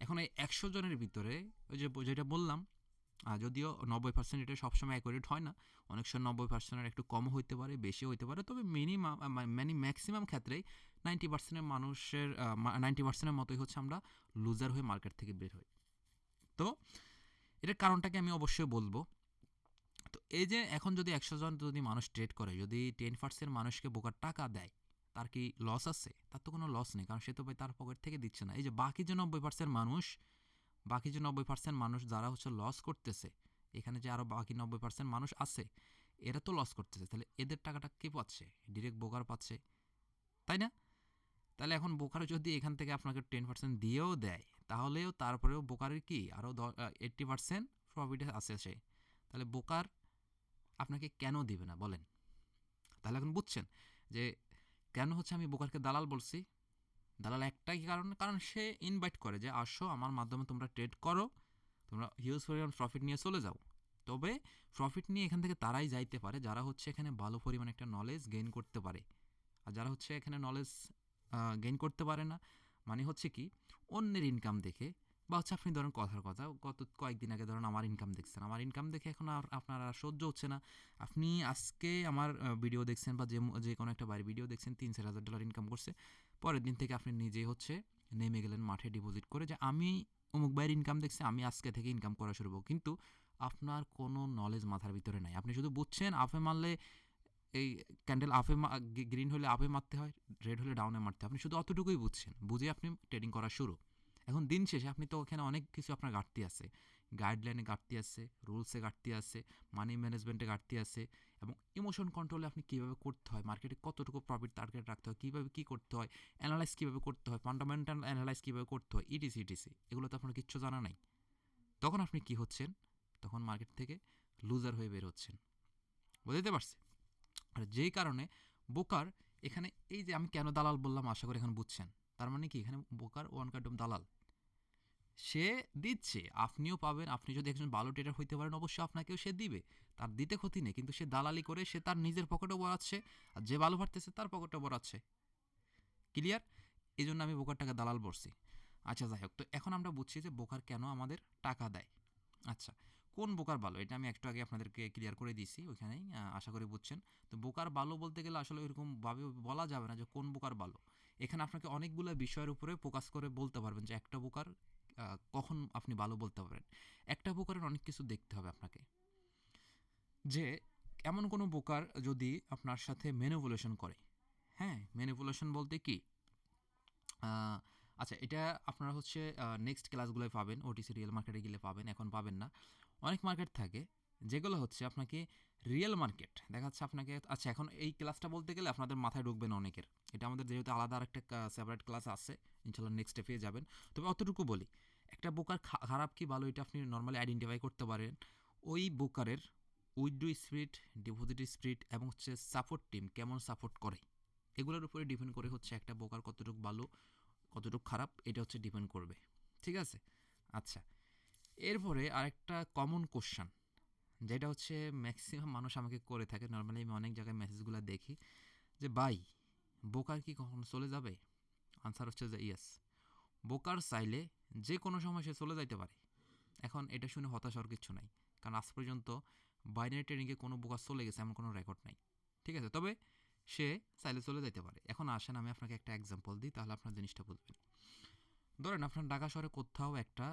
এখন এই 100 জনের ভিতরে ওই যে যেটা বললাম, যদিও 90% এটা সবসময় অ্যাকুরেট হয় না, অনেক সময় 90%-এর একটু কমও হইতে পারে, বেশিও হইতে পারে, তবে মিনিমাম মানে ম্যাক্সিমাম ক্ষেত্রেই 90% মানুষের 90%-এর মতোই হচ্ছে আমরা লুজার হয়ে মার্কেট থেকে বের হই। তো এটার কারণটাকে আমি অবশ্যই বলবো। তো এই যে এখন যদি 100 জন যদি মানুষ ট্রেড করে, যদি 10% মানুষকে বোকার টাকা দেয়, তার কি লস আছে? তার তো কোনো লস নেই, কারণ সে তো ভাই তার পকেট থেকে দিচ্ছে না। এই যে বাকি যে 90% মানুষ, বাকি যে 90% মানুষ যারা হচ্ছে লস করতেছে, এখানে যে আরও বাকি 90% মানুষ আছে, এরা তো লস করতেছে, তাহলে এদের টাকাটা কে পাচ্ছে? ডিরেক্ট বোকার পাচ্ছে, তাই না? তাহলে এখন বোকার যদি এখান থেকে আপনাকে 10% দিয়েও দেয়, তাহলেও তারপরেও বোকারের কি আরও 80% প্রফিটে আছে সে। তাহলে বোকার আপনাকে কেন দিবে না বলেন? তাহলে এখন বুঝছেন যে কেন হচ্ছে আমি বোকারকে দালাল বলছি। দালাল একটাই কারণ, কারণ সে ইনভাইট করে যে আসো আমার মাধ্যমে তোমরা ট্রেড করো, তোমরা হিউজ পরিমাণ প্রফিট নিয়ে চলে যাও। তবে প্রফিট নিয়ে এখান থেকে তারাই যাইতে পারে যারা হচ্ছে এখানে ভালো পরিমাণ একটা নলেজ গেইন করতে পারে। আর যারা হচ্ছে এখানে নলেজ গেইন করতে পারে না, মানে হচ্ছে কি অন্যের ইনকাম দেখে, বা হচ্ছে আপনি ধরেন কথার কথা গত কয়েকদিন আগে ধরেন আমার ইনকাম দেখছেন, আমার ইনকাম দেখে এখন আর আপনার আর সহ্য হচ্ছে না। আপনি আজকে আমার ভিডিও দেখছেন বা যে কোনো একটা বাড়ির ভিডিও দেখছেন, 3-4 হাজার ডলার ইনকাম করছে, পরের দিন থেকে আপনি নিজেই হচ্ছে নেমে গেলেন মাঠে ডিপোজিট করে যে আমি অমুক ভাইয়ের ইনকাম দেখছি, আমি আজকে থেকে ইনকাম করা শুরু করবো। কিন্তু আপনার কোনো নলেজ মাথার ভিতরে নাই, আপনি শুধু বুঝছেন আপে মারলে এই ক্যান্ডেল আপে গ্রিন হলে আপে মারতে হয়, রেড হলে ডাউনে মারতে হয়, আপনি শুধু অতটুকুই বুঝছেন, বুঝে আপনি ট্রেডিং করা শুরু। এখন দিন শেষে আপনি তো ওখানে অনেক কিছু আপনার ঘাটতি আছে, গাইডলাইনে ঘাটতি আছে, রুলসে ঘাটতি আছে, মানি ম্যানেজমেন্টে ঘাটতি আছে, এবং ইমোশন কন্ট্রোলে আপনি কীভাবে করতে হয়, মার্কেটে কতটুকু প্রফিট টার্গেট রাখতে হয়, কীভাবে কী করতে হয়, অ্যানালাইজ কীভাবে করতে হয়, ফান্ডামেন্টাল অ্যানালাইজ কীভাবে করতে হয়, ইটিসি ইটিসি, এগুলো তো আপনার কিচ্ছু জানা নাই। তখন আপনি কি হচ্ছেন? তখন মার্কেট থেকে লুজার হয়ে বের হচ্ছেন। বুঝতে পারছি? আর যেই কারণে বোকার এখানে, এই যে আমি কেন দালাল বললাম আশা করি এখন বুঝছেন। তার মানে কি এখানে বোকার ওয়ান কাইন্ড অফ দালাল, সে দিচ্ছে, আপনিও পাবেন। আপনি যদি একজন ভালো ট্রেডার হইতে পারেন অবশ্যই আপনাকেও সে দিবে, তার দিতে ক্ষতি নেই, কিন্তু সে দালালি করে সে তার নিজের পকেটও বড়াচ্ছে, আর যে ভালো পারতেছে তার পকেটও বড়াচ্ছে। ক্লিয়ার? এই জন্য আমি বোকারটাকে দালাল বলছি। আচ্ছা যাই হোক, তো এখন আমরা বুঝছি যে বোকার কেন আমাদের টাকা দেয়। আচ্ছা, কোন বোকার ভালো এটা আমি একটু আগে আপনাদেরকে ক্লিয়ার করে দিয়েছি, ওইখানেই আশা করি বুঝছেন। তো বোকার ভালো বলতে গেলে আসলে ওইরকমভাবে বলা যাবে না যে কোন বোকার ভালো। এখানে আপনাকে অনেকগুলো বিষয়ের উপরে ফোকাস করে বলতে পারবেন যে একটা বোকার কখন আপনি ভালো বলতে পারেন। একটা বোকারের অনেক কিছু দেখতে হবে আপনাকে। যে এমন কোনো ব্রোকার যদি আপনার সাথে ম্যানিপুলেশন করে, হ্যাঁ, ম্যানিপুলেশন বলতে কি, আহ, আচ্ছা এটা আপনারা হচ্ছে নেক্সট ক্লাসগুলোয় পাবেন, ওটিসি রিয়েল মার্কেটে গেলে পাবেন, এখন পাবেন না। অনেক মার্কেট থাকে যেগুলো হচ্ছে আপনাকে রিয়েল মার্কেট দেখাচ্ছে আপনাকে। আচ্ছা এখন এই ক্লাসটা বলতে গেলে আপনাদের মাথায় ঢুকবে না অনেকের, এটা আমাদের যেহেতু আলাদা আরেকটা সেপারেট ক্লাস আছে, ইনশাল্লাহ নেক্সটে পেয়ে যাবেন। তবে অতটুকু বলি, একটা বোকার খারাপ কি ভালো এটা আপনি নর্মালি আইডেন্টিফাই করতে পারেন ওই বোকারের উইথড্র স্পিরিট, ডিপোজিট স্পিরিট এবং হচ্ছে সাপোর্ট টিম কেমন সাপোর্ট করে, এগুলোর উপরে ডিপেন্ড করে হচ্ছে একটা বোকার কতটুকু ভালো কতটুকু খারাপ, এটা হচ্ছে ডিপেন্ড করবে। ঠিক আছে? আচ্ছা, এরপরে আরেকটা কমন কোশ্চান যেটা হচ্ছে ম্যাক্সিমাম মানুষ আমাকে করে থাকে, নর্মালি আমি অনেক জায়গায় মেসেজগুলো দেখি যে ভাই বোকার কি কখনো চলে যাবে? আনসার হচ্ছে যে ইয়েস, বোকার চাইলে যে কোনো সময় সে চলে যাইতে পারে। এখন এটা শুনে হতাশ হওয়ার কিছু নাই, কারণ আজ পর্যন্ত বাইনারি ট্রেডিংয়ে কোনো বোকার চলে গেছে এমন কোনো রেকর্ড নাই। ঠিক আছে? তবে সে চাইলে চলে যাইতে পারে। এখন আসেন আমি আপনাকে একটা এক্সাম্পল দিই, তাহলে আপনার জিনিসটা বুঝবেন। ধরেন আপনার ঢাকা শহরে কোথাও একটা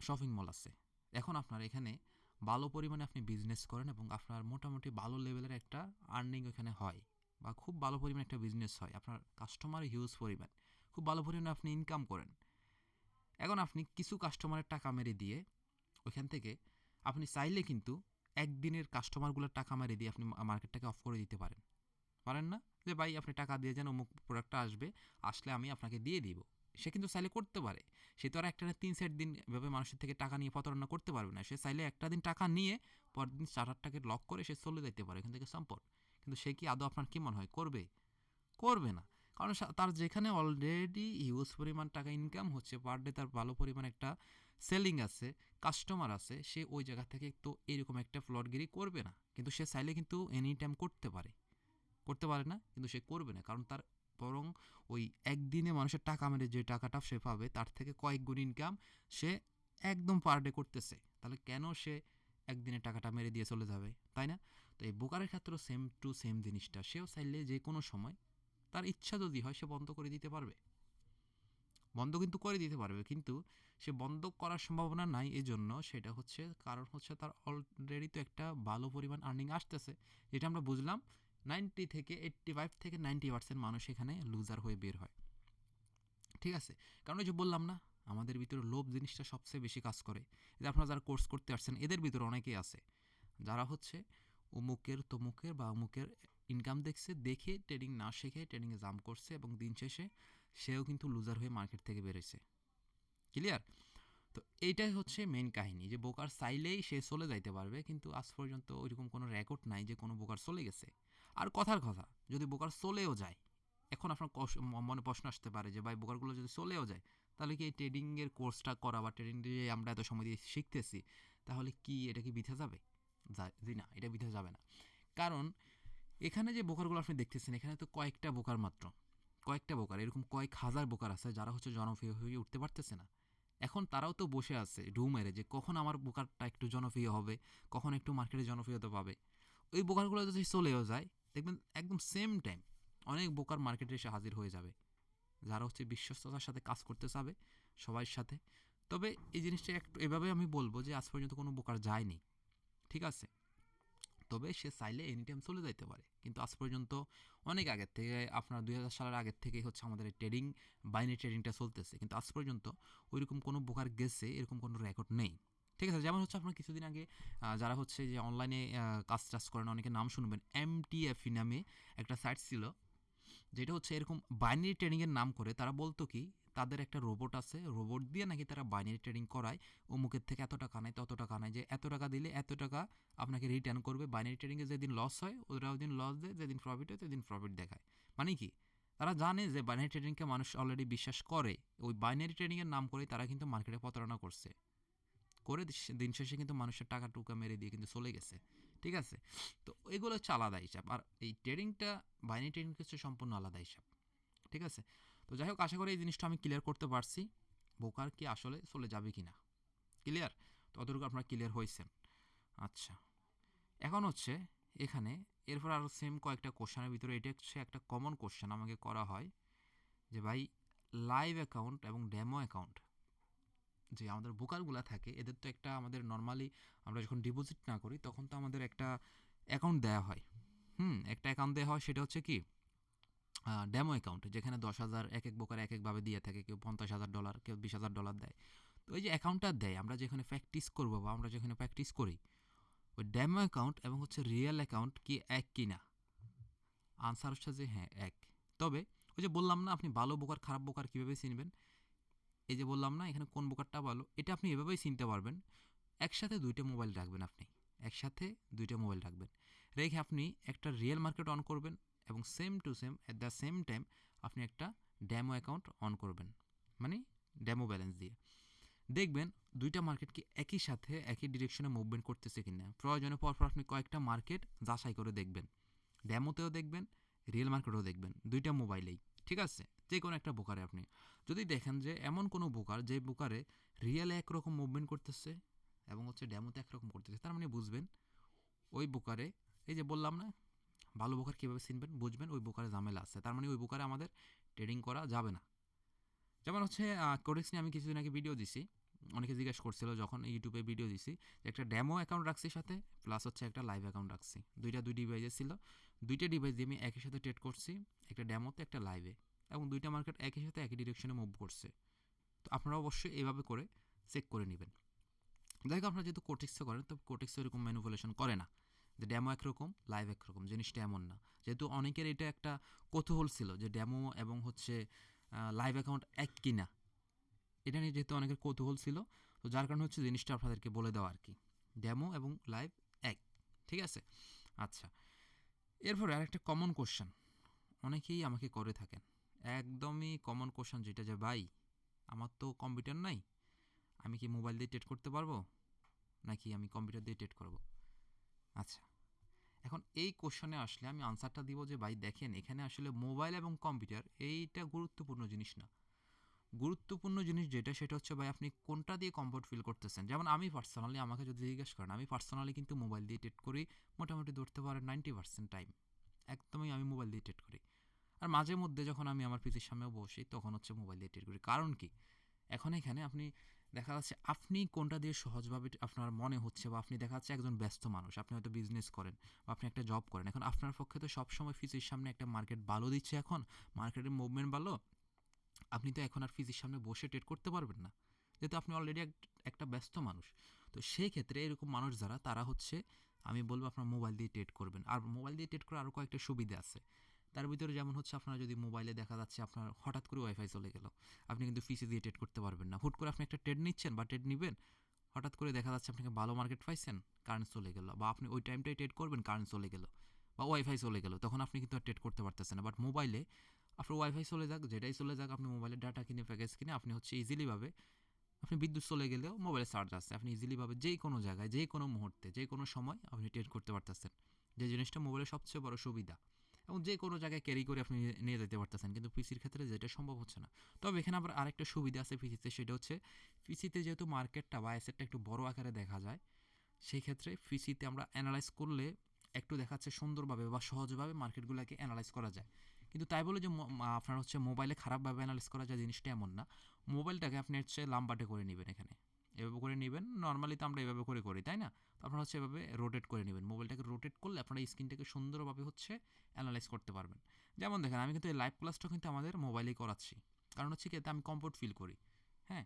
শপিং মল আছে। এখন আপনার এখানে ভালো পরিমাণে আপনি বিজনেস করেন এবং আপনার মোটামুটি ভালো লেভেলের একটা আর্নিং ওখানে হয়, বা খুব ভালো পরিমাণে একটা বিজনেস হয়, আপনার কাস্টমার হিউজ পরিমাণ, খুব ভালো পরিমাণে আপনি ইনকাম করেন। এখন আপনি কিছু কাস্টমারের টাকা মেরে দিয়ে ওইখান থেকে আপনি চাইলে কিন্তু একদিনের কাস্টমারগুলোর টাকা মেরে দিয়ে আপনি মার্কেটটাকে অফ করে দিতে পারেন। পারেন না? যে ভাই আপনি টাকা দিয়ে যান, অমুক প্রোডাক্টটা আসবে, আসলে আমি আপনাকে দিয়ে দিব। সে কিন্তু চাইলে করতে পারে। সে তো আর একটা না ৩-৪ দিন এভাবে মানুষের থেকে টাকা নিয়ে প্রতারণা করতে পারবে না। সে চাইলে একটা দিন টাকা নিয়ে পরের দিন চার্টারটাকে লক করে সে চলে যেতে পারে এখান থেকে সম্পদ। কিন্তু সে কি আদৌ আপনার কি মনে হয় করবে? করবে না। কারণ তার যেখানে অলরেডি হিউজ পরিমাণ টাকা ইনকাম হচ্ছে, পার ডে তার ভালো পরিমাণ একটা সেলিং আছে, কাস্টমার আছে, সে ওই জায়গা থেকে তো এরকম একটা ফ্লটগিরি করবে না। কিন্তু সে চাইলে কিন্তু এনি টাইম করতে পারে। করতে পারে না, কিন্তু সে করবে না, কারণ তার বরং ওই একদিনে মানুষের টাকা মেরে যে টাকাটা সে পাবে তার থেকে কয়েক গুণ ইনকাম সে একদম পার ডে করতেছে। তাহলে কেন সে একদিনে টাকাটা মেরে দিয়ে চলে যাবে, তাই না? তো এই বোকারের ক্ষেত্রেও সেম টু সেম জিনিসটা, সেও চাইলে যে কোনো সময় তার ইচ্ছা যদি হয় সে বন্ধ করে দিতে পারবে। বন্ধ কিন্তু করে দিতে পারবে, কিন্তু সে বন্ধ করার সম্ভাবনা নাই। এজন্য সেটা হচ্ছে কারণ হচ্ছে তার অলরেডি তো একটা ভালো পরিমাণ আর্নিং আসতেছে, যেটা আমরা বুঝলাম 85 থেকে 90% মানুষ এখানে লুজার হয়ে বের হয়। ঠিক আছে? কারণ ওই যে বললাম না, আমাদের ভিতরে লোভ জিনিসটা সবচেয়ে বেশি কাজ করে। এই যে আপনারা যারা কোর্স করতে আসছেন এদের ভিতরে অনেকেই আছে যারা হচ্ছে অমুকের তমুকের বা অমুকের ইনকাম দেখছে, দেখে ট্রেডিং না শিখে ট্রেডিংয়ে জাম্প করছে এবং দিন শেষে সেও কিন্তু লুজার হয়ে মার্কেট থেকে বেরোছে। ক্লিয়ার? তো এইটাই হচ্ছে মেইন কাহিনী, যে বোকার চাইলেই সে চলে যাইতে পারবে, কিন্তু আজ পর্যন্ত ওইরকম কোনো রেকর্ড নাই যে কোনো বোকার চলে গেছে। আর কথার কথা, যদি বোকার চলেও যায়, এখন আপনার মনে প্রশ্ন আসতে পারে যে ভাই বোকারগুলো যদি চলেও যায়, তাহলে কি এই ট্রেডিংয়ের কোর্সটা করা বা ট্রেডিং যে আমরা এত সময় দিয়ে শিখতেছি, তাহলে কি এটা কি বৃথা যাবে? জি না, এটা বৃথা যাবে না। কারণ এখানে যে বোকারগুলো আপনি দেখতেছেন, এখানে তো কয়েকটা বোকার মাত্র, কয়েকটা বোকার, এরকম কয়েক হাজার বোকার আছে যারা হচ্ছে জনপ্রিয় হয়ে উঠতে পারতেছে না। এখন তারাও তো বসে আছে ঢু মেরে যে কখন আমার বোকারটা একটু জনপ্রিয় হবে, কখন একটু মার্কেটে জনপ্রিয়তা পাবে। ওই বোকারগুলো যদি চলেও যায়, দেখবেন একদম সেম টাইম অনেক বোকার মার্কেটে এসে হাজির হয়ে যাবে, যারা হচ্ছে বিশ্বস্ততার সাথে কাজ করতে চাবে সবার সাথে। তবে এই জিনিসটা একটু এভাবে আমি বলবো যে আজ পর্যন্ত কোনো বোকার যায়নি। ঠিক আছে? তবে সে চাইলে এনি টাইম চলে যাইতে পারে, কিন্তু আজ পর্যন্ত অনেক আগের থেকে, আপনার 2000 সালের আগের থেকেই হচ্ছে আমাদের এই ট্রেডিং, বাইনারি ট্রেডিংটা চলতেছে, কিন্তু আজ পর্যন্ত ওইরকম কোনো বোকার গেছে এরকম কোনো রেকর্ড নেই। ঠিক আছে? যেমন হচ্ছে আপনার কিছুদিন আগে যারা হচ্ছে যে অনলাইনে কাজ টাজ করেন অনেকে নাম শুনবেন, এমটিএফই নামে একটা সাইট ছিল, যেটা হচ্ছে এরকম বাইনারি ট্রেডিংয়ের নাম করে তারা বলতো কি, তাদের একটা রোবট আছে, রোবট দিয়ে নাকি তারা বাইনারি ট্রেডিং করায়, অমুকের থেকে এত টাকা নেয় তত টাকা নেয়, যে এত টাকা দিলে এত টাকা আপনাকে রিটার্ন করবে। বাইনারি ট্রেডিংয়ে যেদিন লস হয় ওরা ওই দিন লস দেয়, যেদিন প্রফিট হয় সেদিন প্রফিট দেখায়। মানে কি, তারা জানে যে বাইনারি ট্রেডিংকে মানুষ অলরেডি বিশ্বাস করে, ওই বাইনারি ট্রেডিংয়ের নাম করে তারা কিন্তু মার্কেটে প্রতারণা করছে, করে দিন শেষে কিন্তু মানুষের টাকা টুকা মেরে দিয়ে কিন্তু চলে গেছে। ঠিক আছে? তো এগুলো হচ্ছে আলাদা হিসাব, আর এই ট্রেডিংটা, বাইনারি ট্রেডিং হচ্ছে সম্পূর্ণ আলাদা হিসাব। ঠিক আছে? তো যাই হোক, আশা করি এই জিনিসটা আমি ক্লিয়ার করতে পারছি, বোকার কি আসলে চলে যাবে কি না। ক্লিয়ার? তো অতটুকু আপনারা ক্লিয়ার হয়েছেন। আচ্ছা, এখন হচ্ছে এখানে এরপর আরও সেম কয়েকটা কোশ্চেনের ভিতরে এটা হচ্ছে একটা কমন কোশ্চেন আমাকে করা হয়, যে ভাই লাইভ অ্যাকাউন্ট এবং ডেমো অ্যাকাউন্ট, যে আমাদের বোকারগুলা থাকে এদের তো একটা, আমাদের নর্মালি আমরা যখন ডিপোজিট না করি তখন তো আমাদের একটা অ্যাকাউন্ট দেওয়া হয়। একটা অ্যাকাউন্ট দেওয়া হয়, সেটা হচ্ছে কি ডেমো অ্যাকাউন্ট, যেখানে 10,000 এক এক বোকার এক একভাবে দিয়ে থাকে, কেউ $50,000, কেউ $20,000 দেয়। তো এই যে অ্যাকাউন্টটা দেয়, আমরা যেখানে প্র্যাকটিস করবো বা আমরা যেখানে প্র্যাকটিস করি, ওই ডেমো অ্যাকাউন্ট এবং হচ্ছে রিয়েল অ্যাকাউন্ট কি এক কিনা? আনসার হচ্ছে যে হ্যাঁ, এক। তবে ওই যে বললাম না, আপনি ভালো বোকার খারাপ বোকার কীভাবে চিনবেন, এই যে বললাম না এখানে কোন বোকারটা ভালো, এটা আপনি এভাবেই চিনতে পারবেন। একসাথে দুইটা মোবাইল রাখবেন, আপনি একসাথে দুইটা মোবাইল রাখবেন, রেখে আপনি একটা রিয়েল মার্কেট অন করবেন এবং same to same at the same time আপনি একটা ডেমো অ্যাকাউন্ট অন করবেন, মানে ডেমো ব্যালেন্স দিয়ে দেখবেন দুইটা মার্কেট কি একই সাথে একই ডিরেকশনে মুভমেন্ট করতেছে কিনা। প্রয়োজনে পরপর আপনি কয়েকটা মার্কেট যাচাই করে দেখবেন, ডেমোতেও দেখবেন, রিয়েল মার্কেটেও দেখবেন, দুইটা মোবাইলেই। ঠিক আছে, যে কোনো একটা বোকারে আপনি যদি দেখেন যে এমন কোনো বোকার যে বোকারে রিয়েলে একরকম মুভমেন্ট করতেছে এবং হচ্ছে ডেমোতে একরকম করতেছে, তার মানে বুঝবেন ওই বোকারে, এই যে বললাম না ভালো বোকার কীভাবে চিনবেন, বুঝবেন ওই বোকারে ঝামেলা আছে, তার মানে ওই বোকারে আমাদের ট্রেডিং করা যাবে না। যেমন হচ্ছে কোডেক্স নিয়ে আমি কিছুদিন আগে ভিডিও দিছি, অনেকে জিজ্ঞেস করছিল যখন ইউটিউবে ভিডিও দিছি, যে একটা ডেমো অ্যাকাউন্ট রাখছি সাথে, প্লাস হচ্ছে একটা লাইভ অ্যাকাউন্ট রাখছি, দুই ডিভাইসে ছিল, দুইটা ডিভাইস দিয়ে আমি একই সাথে ট্রেড করছি, একটা ডেমোতে একটা লাইভে, এবং দুইটা মার্কেট একই সাথে একই ডিরেকশনে মুভ করছে। তো আপনারা অবশ্যই এভাবে করে চেক করে নেবেন। দেখো আপনারা যেহেতু কোটেক্সে করেন, তো কোটেক্সে এরকম ম্যানিপুলেশন করে না যে ডেমো একরকম লাইভ একরকম, জিনিসটা এমন না। যেহেতু অনেকের এটা একটা কৌতূহল ছিল যে ডেমো এবং হচ্ছে লাইভ অ্যাকাউন্ট এক কিনা, এটা নিয়ে যেহেতু অনেকের কৌতূহল ছিল, তো যার কারণে হচ্ছে জিনিসটা আপনাদেরকে বলে দেওয়া আর কি, ডেমো এবং লাইভ এক। ঠিক আছে, আচ্ছা। এরপরে আরেকটা কমন কোশ্চেন অনেকেই আমাকে করে থাকেন, একদমই কমন কোশ্চেন, যেটা যে ভাই আমার তো কম্পিউটার নাই, আমি কি মোবাইল দিয়ে ট্রেড করতে পারবো নাকি আমি কম্পিউটার দিয়ে ট্রেড করব? আচ্ছা, এখন এই কোশ্চেনে আসলে আমি আনসারটা দিব যে ভাই দেখেন, এখানে আসলে মোবাইল এবং কম্পিউটার এইটা গুরুত্বপূর্ণ জিনিস না। গুরুত্বপূর্ণ জিনিস যেটা, সেটা হচ্ছে ভাই আপনি কোনটা দিয়ে কমফোর্ট ফিল করতেছেন। যেমন আমি পার্সোনালি, আমাকে যদি জিজ্ঞেস করেন, আমি পার্সোনালি কিন্তু মোবাইল দিয়ে ট্রেড করি, মোটামুটি ধরতে পারেন 90% টাইম একদমই আমি মোবাইল দিয়ে ট্রেড করি। আর মাঝে মধ্যে যখন আমি আমার পিসির সামনেও বসি, তখন হচ্ছে মোবাইল দিয়ে ট্রেড করি। কারণ কি, এখন এখানে আপনি দেখা যাচ্ছে আপনি কোনটা দিয়ে সহজভাবে আপনার মনে হচ্ছে, বা আপনি দেখা যাচ্ছে একজন ব্যস্ত মানুষ, আপনি হয়তো বিজনেস করেন বা আপনি একটা জব করেন, এখন আপনার পক্ষে তো সবসময় ফিসির সামনে একটা মার্কেট ভালো দিচ্ছে, এখন মার্কেটের মুভমেন্ট ভালো, আপনি তো এখন আর ফিজির সামনে বসে ট্রেড করতে পারবেন না, যেহেতু আপনি অলরেডি একটা ব্যস্ত মানুষ। তো সেই ক্ষেত্রে এরকম মানুষ যারা, তারা হচ্ছে আমি বলবো আপনার মোবাইল দিয়ে ট্রেড করবেন। আর মোবাইল দিয়ে ট্রেড করার আরও কয়েকটা সুবিধা আছে, তার ভিতরে যেমন হচ্ছে আপনারা যদি মোবাইলে দেখা যাচ্ছে আপনার হঠাৎ করে ওয়াইফাই চলে গেল, আপনি কিন্তু পিসি দিয়ে ট্রেড করতে পারবেন না। হুট করে আপনি একটা ট্রেড নিচ্ছেন বা ট্রেড নেবেন, হঠাৎ করে দেখা যাচ্ছে আপনাকে ভালো মার্কেট পাইছেন, কারেন্ট চলে গেল, বা আপনি ওই টাইমটাই ট্রেড করবেন, কারেন্ট চলে গেল বা ওয়াইফাই চলে গেল, তখন আপনি কিন্তু আর ট্রেড করতে পারতেছেন না। বাট মোবাইলে আপনার ওয়াইফাই চলে যাক, যেটাই চলে যাক, আপনি মোবাইলের ডাটা কিনে প্যাকেজ কিনে আপনি হচ্ছে ইজিলিভাবে, আপনি বিদ্যুৎ চলে গেলেও মোবাইলে চার্জ আছে, আপনি ইজিলিভাবে যে কোনো জায়গায়, যে কোনো মুহূর্তে, যে কোনো সময় আপনি ট্রেড করতে পারতেছেন, যে জিনিসটা মোবাইলের সবচেয়ে বড় সুবিধা। এবং যে কোনো জায়গায় ক্যারি করে আপনি নিয়ে যেতে পারতেছেন, কিন্তু পিসির ক্ষেত্রে যেটা সম্ভব হচ্ছে না। তবে এখানে আবার আরেকটা সুবিধা আছে পিসিতে, সেটা হচ্ছে পিসিতে যেহেতু মার্কেটটা বা অ্যাসেটটা একটু বড় আকারে দেখা যায়, সেই ক্ষেত্রে পিসিতে আমরা অ্যানালাইজ করলে একটু দেখাচ্ছে সুন্দরভাবে বা সহজভাবে মার্কেটগুলোকে অ্যানালাইজ করা যায়। কিন্তু তাই বলে যে আপনার হচ্ছে মোবাইলে খারাপভাবে অ্যানালাইজ করা যায়, জিনিসটা এমন না। মোবাইলটাকে আপনি হচ্ছে লাম্বাটে করে নেবেন, এখানে এভাবে করে নেবেন, নর্মালি তো আমরা এভাবে করে করি, তাই না? তো আপনারা হচ্ছে এভাবে রোটেট করে নেবেন, মোবাইলটাকে রোটেট করলে আপনারা স্ক্রিনটাকে সুন্দরভাবে হচ্ছে অ্যানালাইজ করতে পারবেন। যেমন দেখেন, আমি কিন্তু এই লাইভ ক্লাসটা কিন্তু আমাদের মোবাইলেই করাচ্ছি, কারণ হচ্ছে কি, এতে আমি কমফোর্ট ফিল করি। হ্যাঁ,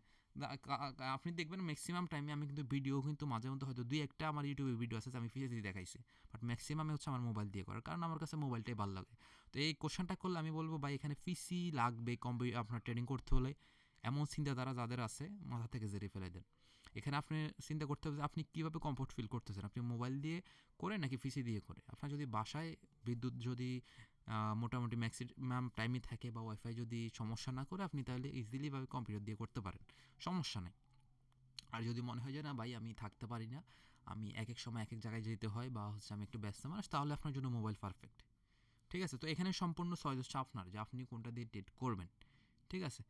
আপনি দেখবেন ম্যাক্সিমাম টাইমে আমি কিন্তু ভিডিও, কিন্তু মাঝে মধ্যে হয়তো দুই একটা আমার ইউটিউবে ভিডিও আছে আমি পিসি দিয়ে দেখাইছি, বাট ম্যাক্সিমামে হচ্ছে আমার মোবাইল দিয়ে করার, কারণ আমার কাছে মোবাইলটাই ভালো লাগে। তো এই কোশ্চেনটা করলে আমি বলবো ভাই, এখানে পিসি লাগবে আপনার ট্রেডিং করতে হলে, এমন চিন্তাধারা যাদের আছে মাথা থেকে জেরে ফেলে দেন। এখানে আপনি চিন্তা করতে হবে যে আপনি কীভাবে কমফোর্ট ফিল করতেছেন, আপনি মোবাইল দিয়ে করে নাকি পিসি দিয়ে করে। আপনার যদি বাসায় বিদ্যুৎ যদি মোটামুটি ম্যাক্সিমাম টাইমই থাকে, বা ওয়াইফাই যদি সমস্যা না করে, আপনি তাহলে ইজিলিভাবে কম্পিউটার দিয়ে করতে পারেন, সমস্যা নেই। আর যদি মনে হয় যে না ভাই আমি থাকতে পারি না, আমি এক এক সময় এক এক জায়গায় যেতে হয়, বা হচ্ছে আমি একটু ব্যস্ত মানুষ, তাহলে আপনার জন্য মোবাইল পারফেক্ট। ঠিক আছে, তো এখানে সম্পূর্ণ চয়েস হচ্ছে আপনার, যে আপনি কোনটা দিয়ে ডেট করবেন। ঠিক আছে,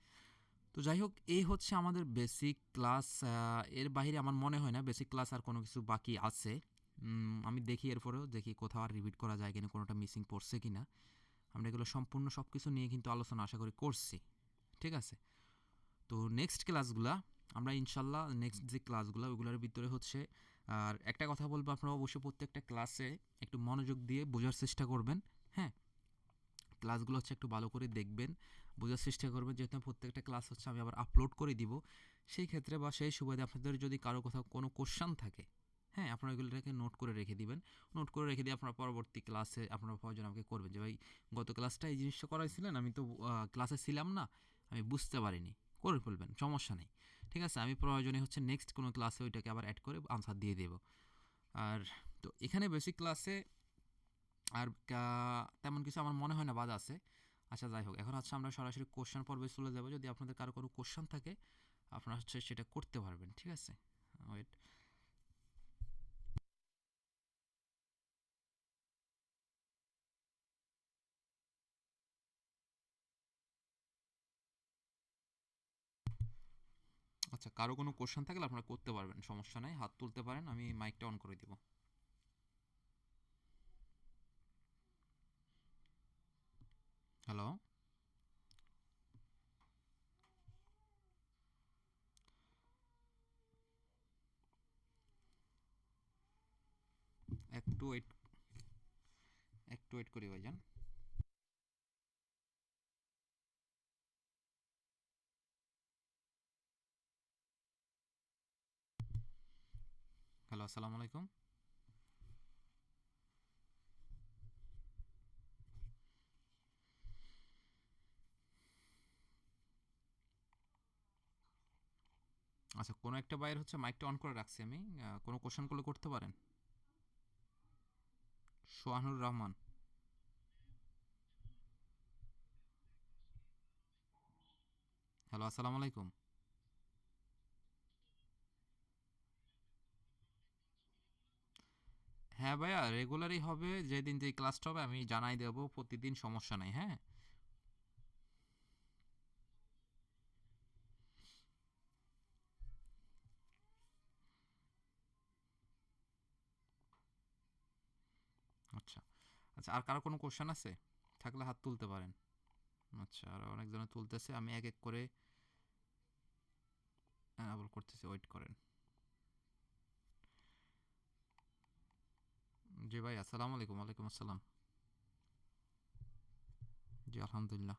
তো যাই হোক, এই হচ্ছে আমাদের বেসিক ক্লাস। এর বাইরে আমার মনে হয় না বেসিক ক্লাস আর কোনো কিছু বাকি আছে। আমি দেখি এরপরেও দেখি কোথাও আর রিপিট করা যায় কিনা, কোনোটা মিসিং পড়ছে কিনা। আমরা এগুলো সম্পূর্ণ সব কিছু নিয়ে কিন্তু আলোচনা আশা করি করছি। ঠিক আছে, তো নেক্সট ক্লাসগুলা আমরা ইনশাল্লাহ, নেক্সট যে ক্লাসগুলো ওগুলোর ভিতরে হচ্ছে আর একটা কথা বলবো, আপনারা অবশ্যই প্রত্যেকটা ক্লাসে একটু মনোযোগ দিয়ে বোঝার চেষ্টা করবেন। হ্যাঁ, ক্লাসগুলো হচ্ছে একটু ভালো করে দেখবেন, বোঝার চেষ্টা করবেন, যেহেতু প্রত্যেকটা ক্লাস হচ্ছে আমি আবার আপলোড করে দিব। সেই ক্ষেত্রে বা সেই সুবাদে আপনাদের যদি কারো কোথাও কোনো কোশ্চান থাকে, হ্যাঁ, আপনারা এগুলোটাকে নোট করে রেখে দিবেন। নোট করে রেখে দিয়ে আপনার পরবর্তী ক্লাসে আপনার প্রয়োজন আমাকে করবেন যে ভাই গত ক্লাসটা এই জিনিসটা করাইছিলেন, আমি তো ক্লাসে ছিলাম না, আমি বুঝতে পারিনি। করে ফেলবেন, সমস্যা নেই। ঠিক আছে, আমি প্রয়োজনে হচ্ছে নেক্সট কোনো ক্লাসে ওইটাকে আবার অ্যাড করে আনসার দিয়ে দেবো। আর তো এখানে বেসিক ক্লাসে আর তেমন কিছু আমার মনে হয় না বাদ আছে। আচ্ছা, যাই হোক, এখন হচ্ছে আমরা সরাসরি কোশ্চেন পর্বে চলে যাব। যদি আপনাদের কারো কোনো কোশ্চেন থাকে আপনারা হচ্ছে সেটা করতে পারবেন। ঠিক আছে, ওয়েট। আচ্ছা, কারো কোনো কোশ্চেন থাকলে আপনারা করতে পারবেন, সমস্যা নাই, হাত তুলতে পারেন, আমি মাইকটা অন করে দিব। হ্যালো, একটু ওয়েট, একটু ওয়েট করি ভাইজান। হ্যালো, আসসালামু আলাইকুম। আচ্ছা, কোনো একটা বাইর হচ্ছে মাইকটা অন করে রাখছি আমি, কোনো কোশ্চেন করলে করতে পারেন। সোহানুর রহমান। হ্যালো, আসসালামু আলাইকুম। হ্যাঁ ভাইয়া, রেগুলারই হবে, যেদিন যে ক্লাসটা হবে আমি জানাই দেবো প্রতিদিন, সমস্যা নাই। হ্যাঁ, আচ্ছা। আচ্ছা, আর কারো কোনো কোশ্চেন আছে থাকলে হাত তুলতে পারেন। আচ্ছা, আর অনেকজনে তুলতেছে, আমি এক এক করে আবার করতেছি, ওয়েট করেন। জি ভাই, আসসালামু আলাইকুম। ওয়ালাইকুম আসসালাম। জি, আলহামদুলিল্লাহ।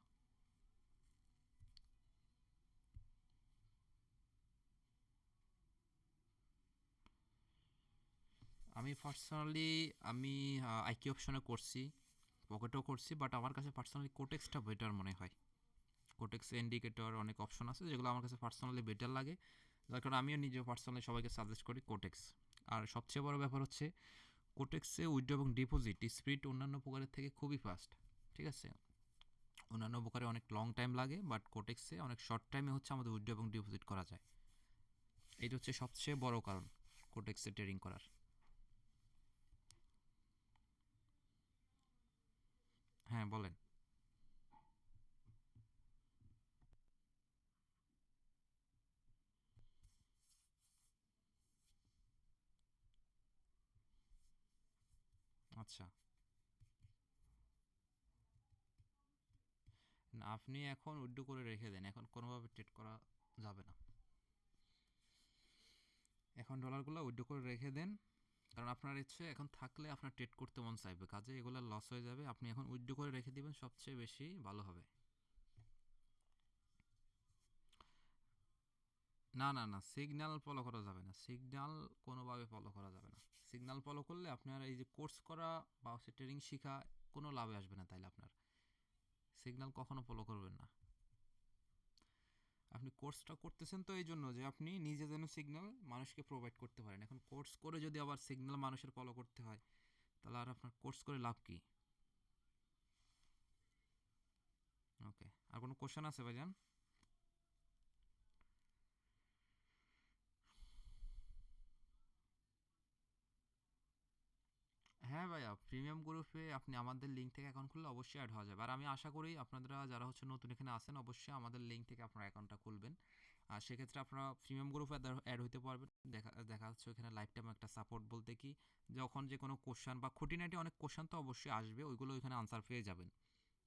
আমি পার্সোনালি, আমি আইকি অপশনে করছি, পকেটেও করছি, বাট আমার কাছে পার্সোনালি কোটেক্সটা বেটার মনে হয়। কোটেক্স ইন্ডিকেটর অনেক অপশন আছে যেগুলো আমার কাছে পার্সোনালি বেটার লাগে, যার কারণে আমিও নিজেও পার্সোনালি সবাইকে সাজেস্ট করি কোটেক্স। আর সবচেয়ে বড় ব্যাপার হচ্ছে কোটেক্সে উইথড্র এবং ডিপোজিট স্পিড অন্যান্য প্রকারের থেকে খুবই ফাস্ট। ঠিক আছে, অন্যান্য প্রকারে অনেক লং টাইম লাগে, বাট কোটেক্সে অনেক শর্ট টাইমে হচ্ছে আমাদের উইথড্র এবং ডিপোজিট করা যায়। এটা হচ্ছে সবচেয়ে বড় কারণ কোটেক্সে ট্রেডিং করার। হ্যাঁ, বলেন। আচ্ছা, না, আপনি এখন উইথড্র করে রেখে দেন, এখন কোনোভাবে ট্রেড করা যাবে না। এখন ডলারগুলো উইথড্র করে রেখে দেন, কারণ আপনার ইচ্ছে এখন থাকলে আপনার ট্রেড করতে মন চাইবে, কাজে এগুলো লস হয়ে যাবে। আপনি এখন উইথড্র করে রেখে দিবেন, সবচেয়ে বেশি ভালো হবে। না না না, সিগন্যাল ফলো করা যাবে না, সিগন্যাল কোনোভাবে ফলো করা যাবে না। সিগন্যাল ফলো করলে আপনার এই যে কোর্স করা বা হচ্ছে ট্রেডিং শেখা কোনো লাভে আসবে না, তাইলে আপনার সিগন্যাল কখনো ফলো করবেন না। আপনি কোর্সটা করতেছেন তো এই জন্য যে আপনি নিজে যেন সিগন্যাল মানুষকে প্রোভাইড করতে পারেন। এখন কোর্স করে যদি আবার সিগন্যাল মানুষের ফলো করতে হয়, তাহলে আর আপনার কোর্স করে লাভ কি? ওকে, আর কোনো কোশ্চেন আছে ভাইজান? হ্যাঁ ভাইয়া, প্রিমিয়াম গ্রুপে আপনি আমাদের লিঙ্ক থেকে অ্যাকাউন্ট খুললে অবশ্যই অ্যাড হওয়া যাবে। আর আমি আশা করি আপনারা যারা হচ্ছে নতুন এখানে আসেন, অবশ্যই আমাদের লিঙ্ক থেকে আপনার অ্যাকাউন্টটা খুলবেন। আর সেক্ষেত্রে আপনারা প্রিমিয়াম গ্রুপে অ্যাড হতে পারবেন। দেখা দেখা যাচ্ছে ওখানে লাইফ টাইম একটা সাপোর্ট বলতে কি, যখন যে কোনো কোশ্চান বা খুঁটিনাটি অনেক কোশ্চান তো অবশ্যই আসবে, ওইগুলো ওইখানে আনসার পেয়ে যাবেন।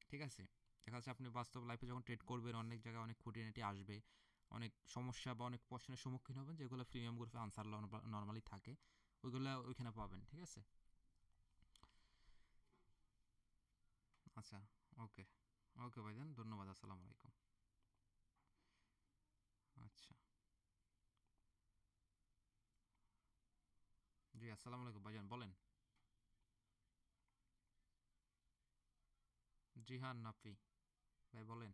ঠিক আছে, দেখা যাচ্ছে আপনি বাস্তব লাইফে যখন ট্রেড করবেন অনেক জায়গায় অনেক খুঁটিনাটি আসবে, অনেক সমস্যা বা অনেক প্রশ্নের সম্মুখীন হবেন, যেগুলো প্রিমিয়াম গ্রুপে আনসার নর্মালি থাকে। ওইগুলো ওইখানে পাবেন, ঠিক আছে? আচ্ছা, ওকে, ওকে ভাইজান, ধন্যবাদ, আসসালামু আলাইকুম। আচ্ছা, জি আসসালামু আলাইকুম ভাইজান, বলেন। জিহান নাফি ভাই, বলেন।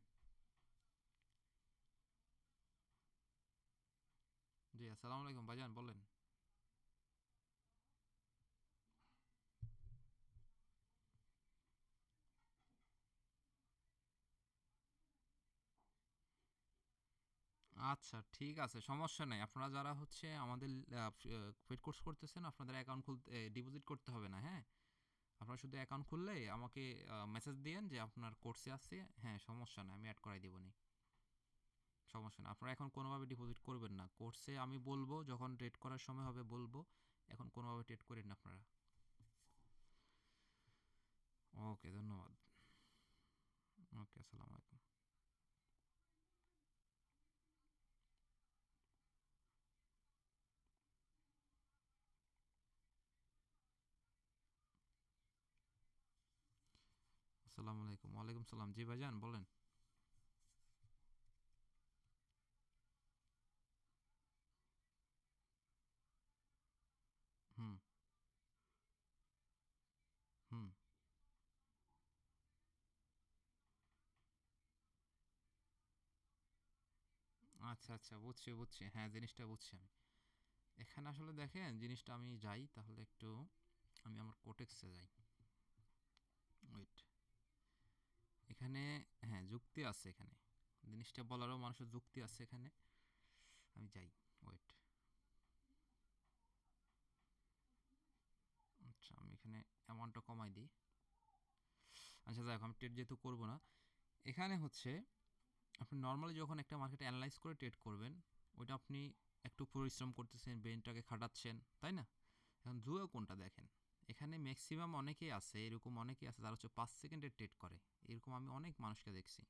জি আসসালামু আলাইকুম ভাইজান, বলেন। আচ্ছা, ঠিক আছে, সমস্যা নেই। আপনারা যারা হচ্ছে আমাদের পেড কোর্স করতেছেন, আপনাদের অ্যাকাউন্ট খুলতে, ডিপোজিট করতে হবে না, হ্যাঁ? আপনারা শুধু অ্যাকাউন্ট খুললেই আমাকে মেসেজ দিয়েন যে আপনার কোর্সে আছে, হ্যাঁ সমস্যা নেই, আমি অ্যাড করাই দেবো নি। সমস্যা নেই, আপনারা এখন কোনোভাবে ডিপোজিট করবেন না কোর্সে, আমি বলবো যখন রেড করার সময় হবে বলবো। এখন কোনোভাবে ট্রেড করেন না আপনারা। ওকে, ধন্যবাদ। ওকে, আসসালামু আলাইকুম। আসসালামু আলাইকুম, ওয়ালাইকুম সালাম, জি ভাইজান, বলেন। হুম, হুম। আচ্ছা, আচ্ছা, বুঝছি, বুঝছি, হ্যাঁ জিনিসটা বুঝছি আমি। এখানে আসলে দেখেন জিনিসটা, আমি যাই তাহলে একটু, আমি আমার কোটেক্সে যাই। ওয়েট, এখানে, হ্যাঁ যুক্তি আছে এখানে, জিনিসটা বলারও মানুষের যুক্তি আছে এখানে। আমি যাই, ওয়েট। আচ্ছা, আমি এখানে অ্যামাউন্টটা কমাই দিই। আচ্ছা দেখো, আমি ট্রেড যেহেতু করবো না, এখানে হচ্ছে আপনি নর্মালি যখন একটা মার্কেট অ্যানালাইজ করে ট্রেড করবেন, ওইটা আপনি একটু পরিশ্রম করতেছেন, ব্রেনটাকে খাটাচ্ছেন, তাই না? এখন জুয়ো কোনটা দেখেন, এখানে ম্যাক্সিমাম অনেকেই আছে, এরকম অনেকেই আছে যারা হচ্ছে 5 সেকেন্ডের ট্রেড করে। এরকম আমি অনেক মানুষকে দেখছি।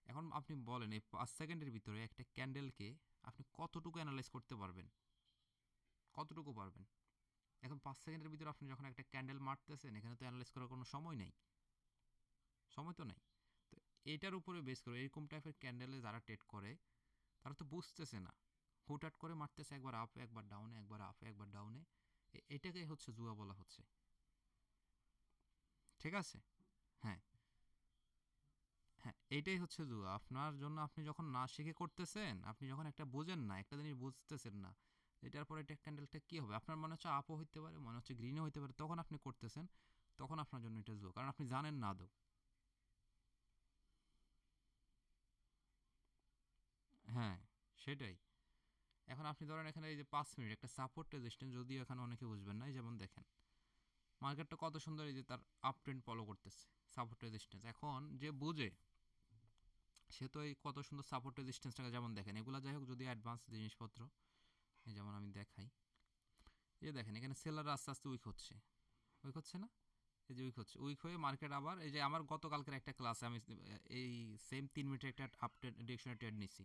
এখন আপনি বলেন, এই 5 সেকেন্ডের ভিতরে একটা ক্যান্ডেলকে আপনি কতটুকু অ্যানালাইজ করতে পারবেন? কতটুকু পারবেন? এখন 5 সেকেন্ডের ভিতরে আপনি যখন একটা ক্যান্ডেল মারতেছেন, এখানে তো অ্যানালাইজ করার কোনো সময় নেই, সময় তো নাই। তো এটার উপরে বেস করে এরকম টাইপের ক্যান্ডেলে যারা ট্রেড করে, তারা তো বুঝতেছে না, হুটহাট করে মারতেছে, একবার আপে একবার ডাউনে, একবার আপে একবার ডাউনে। এটাকে হচ্ছে জুয়া বলা হচ্ছে, ঠিক আছে? হ্যাঁ, হ্যাঁ, এইটাই হচ্ছে জুয়া আপনার জন্য। আপনি যখন না শিখে করতেছেন, আপনি যখন একটা বোঝেন না, একটা জিনিস বুঝতেছেন না, এটার পরে এটা ক্যান্ডেলটা কী হবে, আপনার মনে হচ্ছে আপও হইতে পারে, মনে হচ্ছে গ্রিনও হইতে পারে, তখন আপনি করতেছেন, তখন আপনার জন্য এটা জুয়া, কারণ আপনি জানেন না আদৌ। হ্যাঁ, সেটাই। এখন আপনি ধরেন এখানে এই যে 5 মিনিট একটা সাপোর্ট রেজিস্ট্যান্স, যদিও এখানে অনেকে বুঝবেন না, এই যেমন দেখেন মার্কেটটা কত সুন্দর, এই যে তার আপ ট্রেন্ড ফলো করতেছে, সাপোর্ট রেজিস্ট্যান্স। এখন যে বুঝে, সে তো এই কত সুন্দর সাপোর্ট রেজিস্ট্যান্সটাকে, যেমন দেখেন এগুলা, যাই হোক যদি অ্যাডভান্স জিনিসপত্র, এই যেমন আমি দেখাই, এই যে দেখেন এখানে সেলার আস্তে আস্তে উইক হচ্ছে, উইক হচ্ছে না? এই যে উইক হচ্ছে, উইক হয়ে মার্কেট আবার, এই যে আমার গতকালকের একটা ক্লাসে আমি এই সেম 3 মিনিটের একটা আপ ডিরেকশনে ট্রেড নিছি।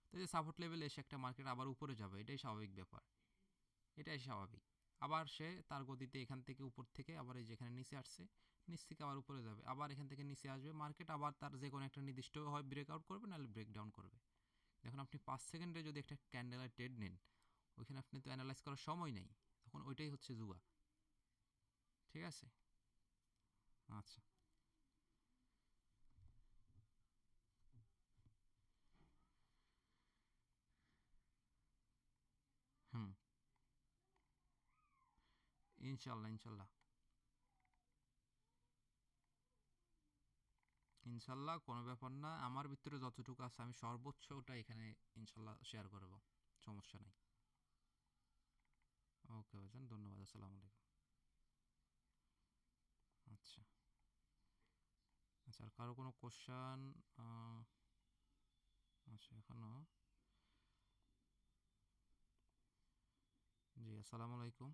তো এই যে সাপোর্ট লেভেলে এসে একটা মার্কেট আবার উপরে যাবে, এটাই স্বাভাবিক ব্যাপার, এটাই স্বাভাবিক। আবার সে তার গতিতে এখান থেকে উপর থেকে আবার এই যেখানে নিচে আসছে, নিচ থেকে আবার উপরে যাবে, আবার এখান থেকে নিচে আসবে মার্কেট, আবার তার যে কোনো একটা নির্দিষ্ট হয় ব্রেকআউট করবে, নাহলে ব্রেকডাউন করবে। দেখুন, আপনি 5 সেকেন্ডে যদি একটা ক্যান্ডেলের ট্রেড নেন, ওইখানে আপনি তো অ্যানালাইজ করার সময় নেই, তখন ওইটাই হচ্ছে জুয়া, ঠিক আছে? আচ্ছা, হুম, ইনশাল্লাহ, ইনশাল্লাহ, ইনশাল্লাহ, কোনো ব্যাপার না। আমার ভিতরে যতটুকু আছে আমি সর্বোচ্চটা এখানে ইনশাল্লাহ শেয়ার করব, সমস্যা নেই। ওকে ভাইজান, ধন্যবাদ, আসসালামু আলাইকুম। আচ্ছা, আচ্ছা, আর কারো কোনো কোশ্চান? আচ্ছা, এখনো, জি আসসালামু আলাইকুম।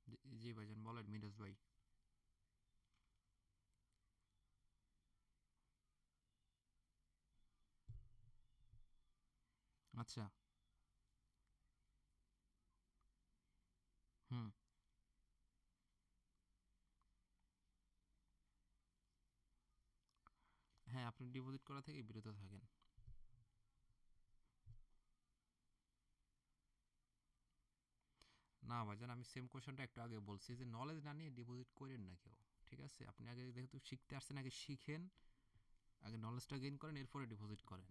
জি, জি ভাইজান, বলেন মিরাজ ভাই। আচ্ছা, হ্যাঁ, আপনি ডিপোজিট করা থেকে বিরত থাকেন। না ভাইজান, আমি সেম কোশ্চেনটা একটু আগে বলছি যে নলেজ না নিয়ে ডিপোজিট করেন না কেউ। ঠিক আছে, আপনি আগে যেহেতু শিখতে আসছেন, আগে শিখেন, আগে নলেজটা গেইন করেন, এরপরে ডিপোজিট করেন।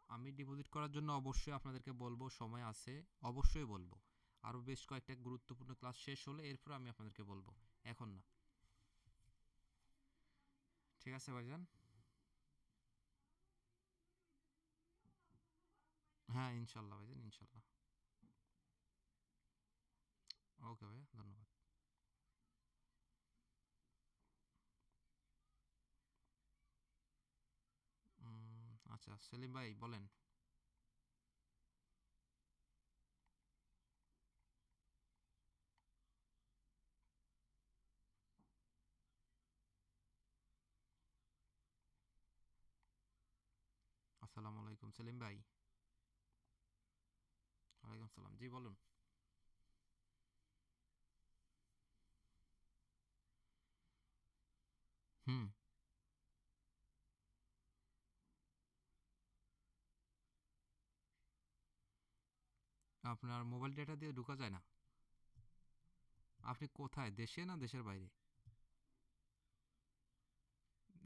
আমি ডিপোজিট করার জন্য অবশ্যই আপনাদেরকে বলবো, সময় আছে, অবশ্যই বলবো। আরও বেশ কয়েকটা গুরুত্বপূর্ণ ক্লাস শেষ হলে এরপর আমি আপনাদেরকে বলবো, এখন না। ঠিক আছে ভাইজান। হ্যাঁ, ইনশাল্লাহ ভাইজান, ইনশাল্লাহ। ওকে ভাইয়া, ধন্যবাদ। আচ্ছা সেলিম ভাই বলেন। আসসালামু আলাইকুম সেলিম ভাই। ওয়ালাইকুম সালাম, জি বলুন। হুম। আপনার মোবাইল ডেটা দিয়ে ঢোকা যায় না? আপনি কোথায়, দেশে না দেশের বাইরে?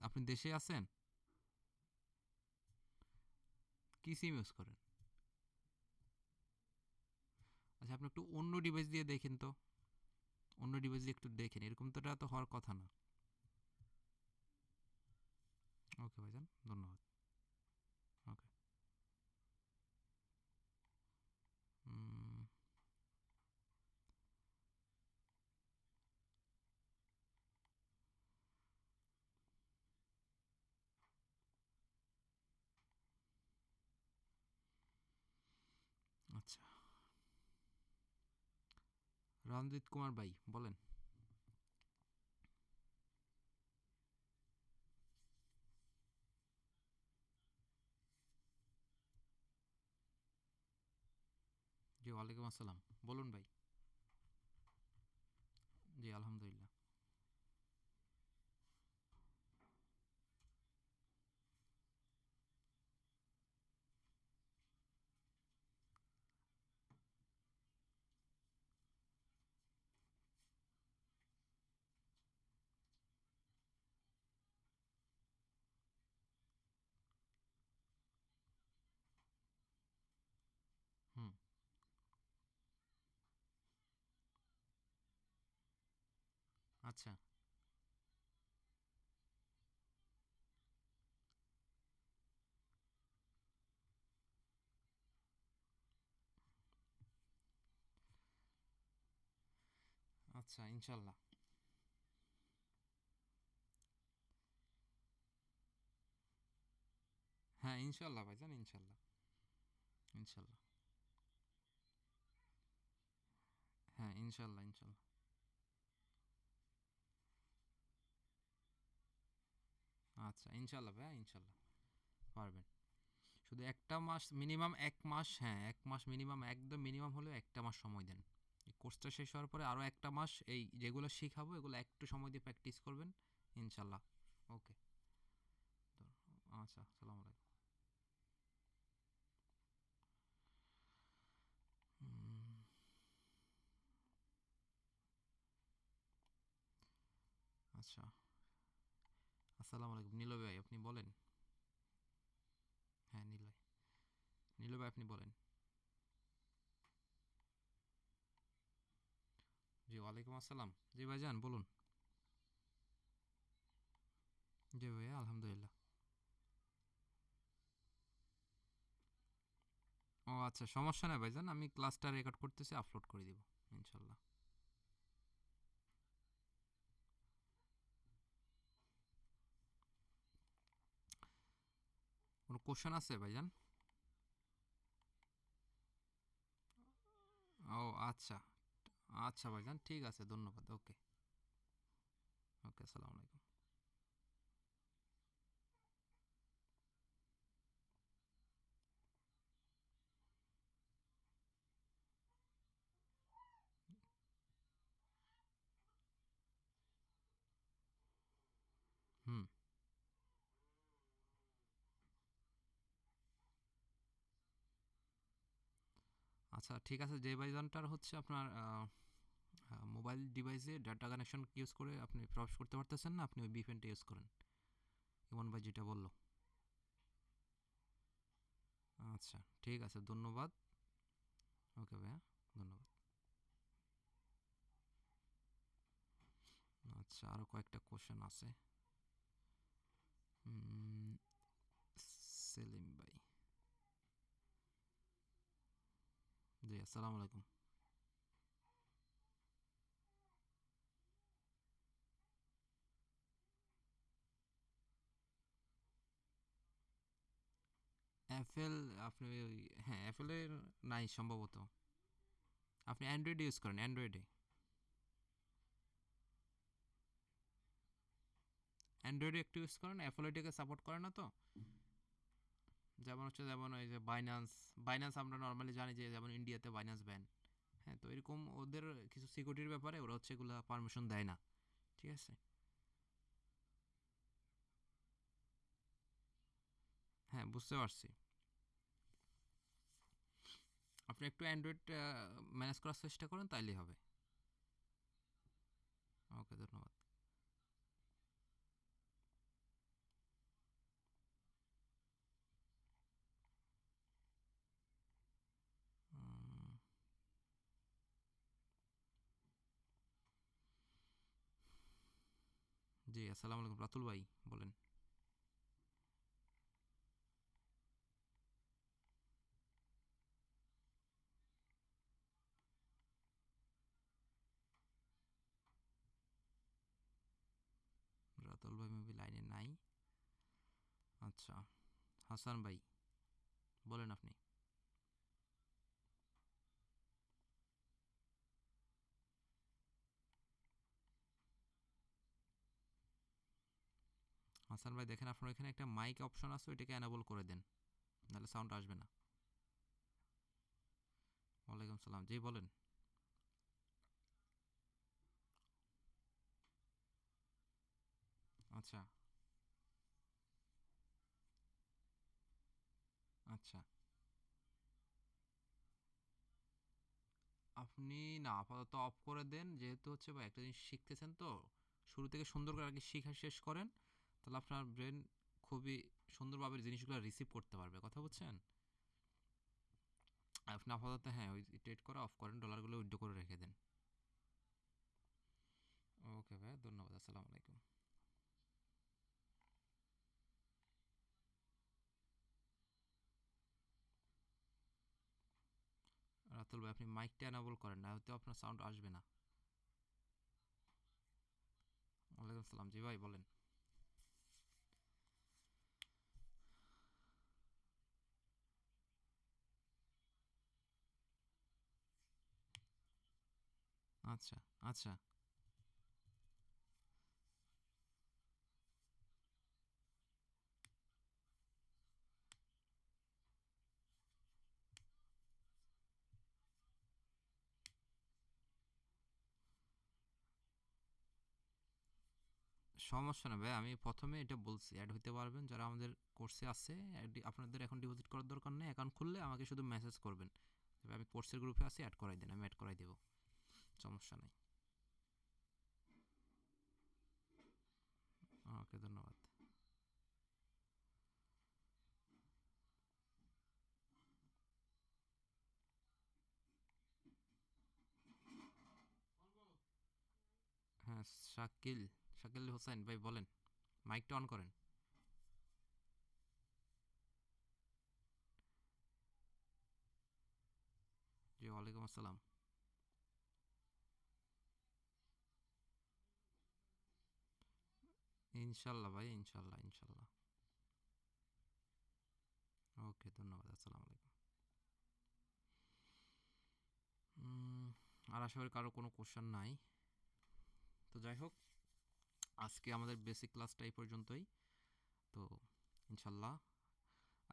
আপনি দেশে আছেন? কি সিম ইউজ করেন? আচ্ছা, আপনি একটু অন্য ডিভাইস দিয়ে দেখেন তো। অন্য ডিভাইস দিয়ে একটু দেখেন, এরকম তো এটা তো হওয়ার কথা না। ওকে ভাইজান, ধন্যবাদ। ওকে। আচ্ছা, রণজিৎ কুমার ভাই বলেন। জি ওয়ালাইকুম আসসালাম, বলুন ভাই। জি আলহামদুলিল্লাহ। হুম। আচ্ছা। আচ্ছা ইনশাল্লাহ। হ্যাঁ ইনশাল্লাহ ভাইজান, ইনশাল্লাহ। ইনশাল্লাহ। হ্যাঁ ইনশাল্লাহ, ইনশাল্লাহ। আচ্ছা ইনশাল্লাহ ভাইয়া, ইনশাল্লাহ পারবেন। শুধু একটা মাস মিনিমাম, 1 মাস, হ্যাঁ 1 মাস মিনিমাম, একদম মিনিমাম হলেও একটা মাস সময় দেন। এই কোর্সটা শেষ হওয়ার পরে আরও একটা মাস এই যেগুলো শেখাবো এগুলো একটু সময় দিয়ে প্র্যাকটিস করবেন, ইনশাল্লাহ। ওকে। আচ্ছা, আসসালামু আলাইকুম। আচ্ছা, আসসালামু আলাইকুম নীলয় ভাই, আপনি বলেন। হ্যাঁ নীলয়, নীলয় ভাই আপনি বলেন। জি ওয়ালাইকুম আসসালাম, জি ভাইজান বলুন। জি ভাইয়া আলহামদুলিল্লাহ। ও আচ্ছা, সমস্যা নেই ভাইজান, আমি ক্লাসটা রেকর্ড করতেছি, আপলোড করে দিব ইনশাল্লাহ। কোনো কোশ্চেন আছে ভাইজান? ও আচ্ছা। আচ্ছা ভাইজান, ঠিক আছে, ধন্যবাদ। ওকে। ওকে, আসসালামু আলাইকুম। আচ্ছা ঠিক আছে, যে ভাইজানটার হচ্ছে আপনার মোবাইল ডিভাইসে ডাটা কানেকশন ইউজ করে আপনি প্রবেশ করতে পারতেছেন না, আপনি ওই ভিপিএনটা ইউজ করেন, ইমন ভাই যেটা বললো। আচ্ছা ঠিক আছে, ধন্যবাদ। ওকে ভাইয়া, ধন্যবাদ। আচ্ছা আরও কয়েকটা কোশ্চেন আছে। উম, সেলিম ভাই, জি আসসালামু আলাইকুম। অ্যাপেল, আপনি হ্যাঁ অ্যাপেলের নাই সম্ভবত। আপনি অ্যান্ড্রয়েড ইউজ করেন, অ্যান্ড্রয়েডে, অ্যান্ড্রয়েডে একটু ইউজ করেন, অ্যাপল এটাকে সাপোর্ট করে না তো। যেমন হচ্ছে, যেমন ওই যে বাইন্যান্স, বাইন্যান্স আমরা নর্মালি জানি যে যেমন ইন্ডিয়াতে বাইন্যান্স ব্যান। হ্যাঁ, তো এরকম ওদের কিছু সিকিউরিটির ব্যাপারে ওরা হচ্ছে এগুলো পারমিশন দেয় না। ঠিক আছে। হ্যাঁ বুঝতে পারছি। আপনি একটু অ্যান্ড্রয়েড ম্যানেজ করার চেষ্টা করেন, তাইলেই হবে। ওকে ধন্যবাদ। উম, জি আসসালামু আলাইকুম, রাতুল ভাই বলেন। রাতুল ভাই মেবি লাইনে নাই। আচ্ছা, হাসান ভাই বলেন আপনি। হাসান ভাই দেখেন, আপনার এখানে একটা মাইক অপশন আছে, ওইটাকে অ্যানাবল করে দেন, নাহলে সাউন্ড আসবে না। ওয়ালাইকুম সালাম, জি বলেন। আচ্ছা আচ্ছা, আপনি না আপাতত অফ করে দেন, যেহেতু হচ্ছে বা একটা জিনিস শিখতেছেন তো, শুরু থেকে সুন্দর করে আর কি শিখা শেষ করেন, তাহলে আপনার ব্রেন খুবই সুন্দরভাবে জিনিসগুলো রিসিভ করতে পারবে, কথা বুঝছেন। আপনি আপাতত হ্যাঁ ওই ট্রেড করা অফ করেন, ডলারগুলো উইথড্র করে রেখে দেন। ওকে ভাই, ধন্যবাদ, আসসালামু আলাইকুম। রাতুল ভাই আপনি মাইকটা অ্যানাবল করেন, না হয়তো আপনার সাউন্ড আসবে না। ওয়ালাইকুম আসসালাম, জি ভাই বলেন। আচ্ছা আচ্ছা, সমস্যা না ভাই, আমি প্রথমে এটা বলছি অ্যাড হইতে পারবেন যারা আমাদের কোর্সে আছে। আপনাদের এখন ডিপোজিট করার দরকার নেই, অ্যাকাউন্ট খুললে আমাকে শুধু মেসেজ করবেন, তবে আমি কোর্সের গ্রুপে আছি, অ্যাড করাই দেন, আমি অ্যাড করাই দেবো, সমস্যা নাই। ওকে ধন্যবাদ। হ্যাঁ শাকিল, শাকিল হোসেন ভাই বলেন, মাইকটা অন করেন। জি ওয়ালাইকুম আসসালাম। ইনশাল্লাহ ভাই, ইনশাল্লাহ ইনশাল্লাহ। ওকে ধন্যবাদ, আসসালামু আলাইকুম। আর আশা করি কারো কোনো কোশ্চেন নাই। তো যাই হোক, আজকে আমাদের বেসিক ক্লাসটা এই পর্যন্তই। তো ইনশাল্লাহ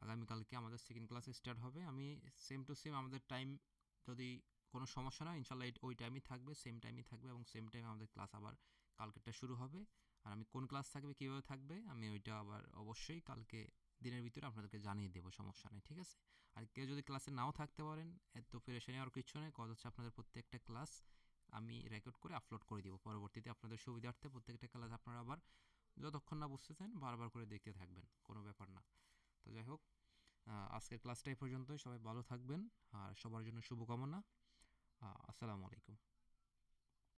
আগামীকালকে আমাদের সেকেন্ড ক্লাস স্টার্ট হবে। আমি সেম টু সেম আমাদের টাইম, যদি কোনো সমস্যা না হয় ইনশাল্লাহ ওই টাইমই থাকবে, সেম টাইমই থাকবে, এবং সেম টাইমে আমাদের ক্লাস আবার কালকেরটা শুরু হবে। আর আমি কোন ক্লাস থাকবে, কীভাবে থাকবে, আমি ওইটা আবার অবশ্যই কালকে দিনের ভিতরে আপনাদেরকে জানিয়ে দেবো, সমস্যা নেই, ঠিক আছে? আর কেউ যদি ক্লাসে নাও থাকতে পারেন, এত পেরেশানি আর কিছু নেই, কজ হচ্ছে আপনাদের প্রত্যেকটা ক্লাস আমি রেকর্ড করে আপলোড করে দিব পরবর্তীতে আপনাদের সুবিধার্থে। প্রত্যেকটা ক্লাস আপনারা আবার যতক্ষণ না বুঝতেছেন বারবার করে দেখতে থাকবেন, কোনো ব্যাপার না। তো যাই হোক, আজকের ক্লাসটা এই পর্যন্তই। সবাই ভালো থাকবেন আর সবার জন্য শুভকামনা। আসসালামু আলাইকুম।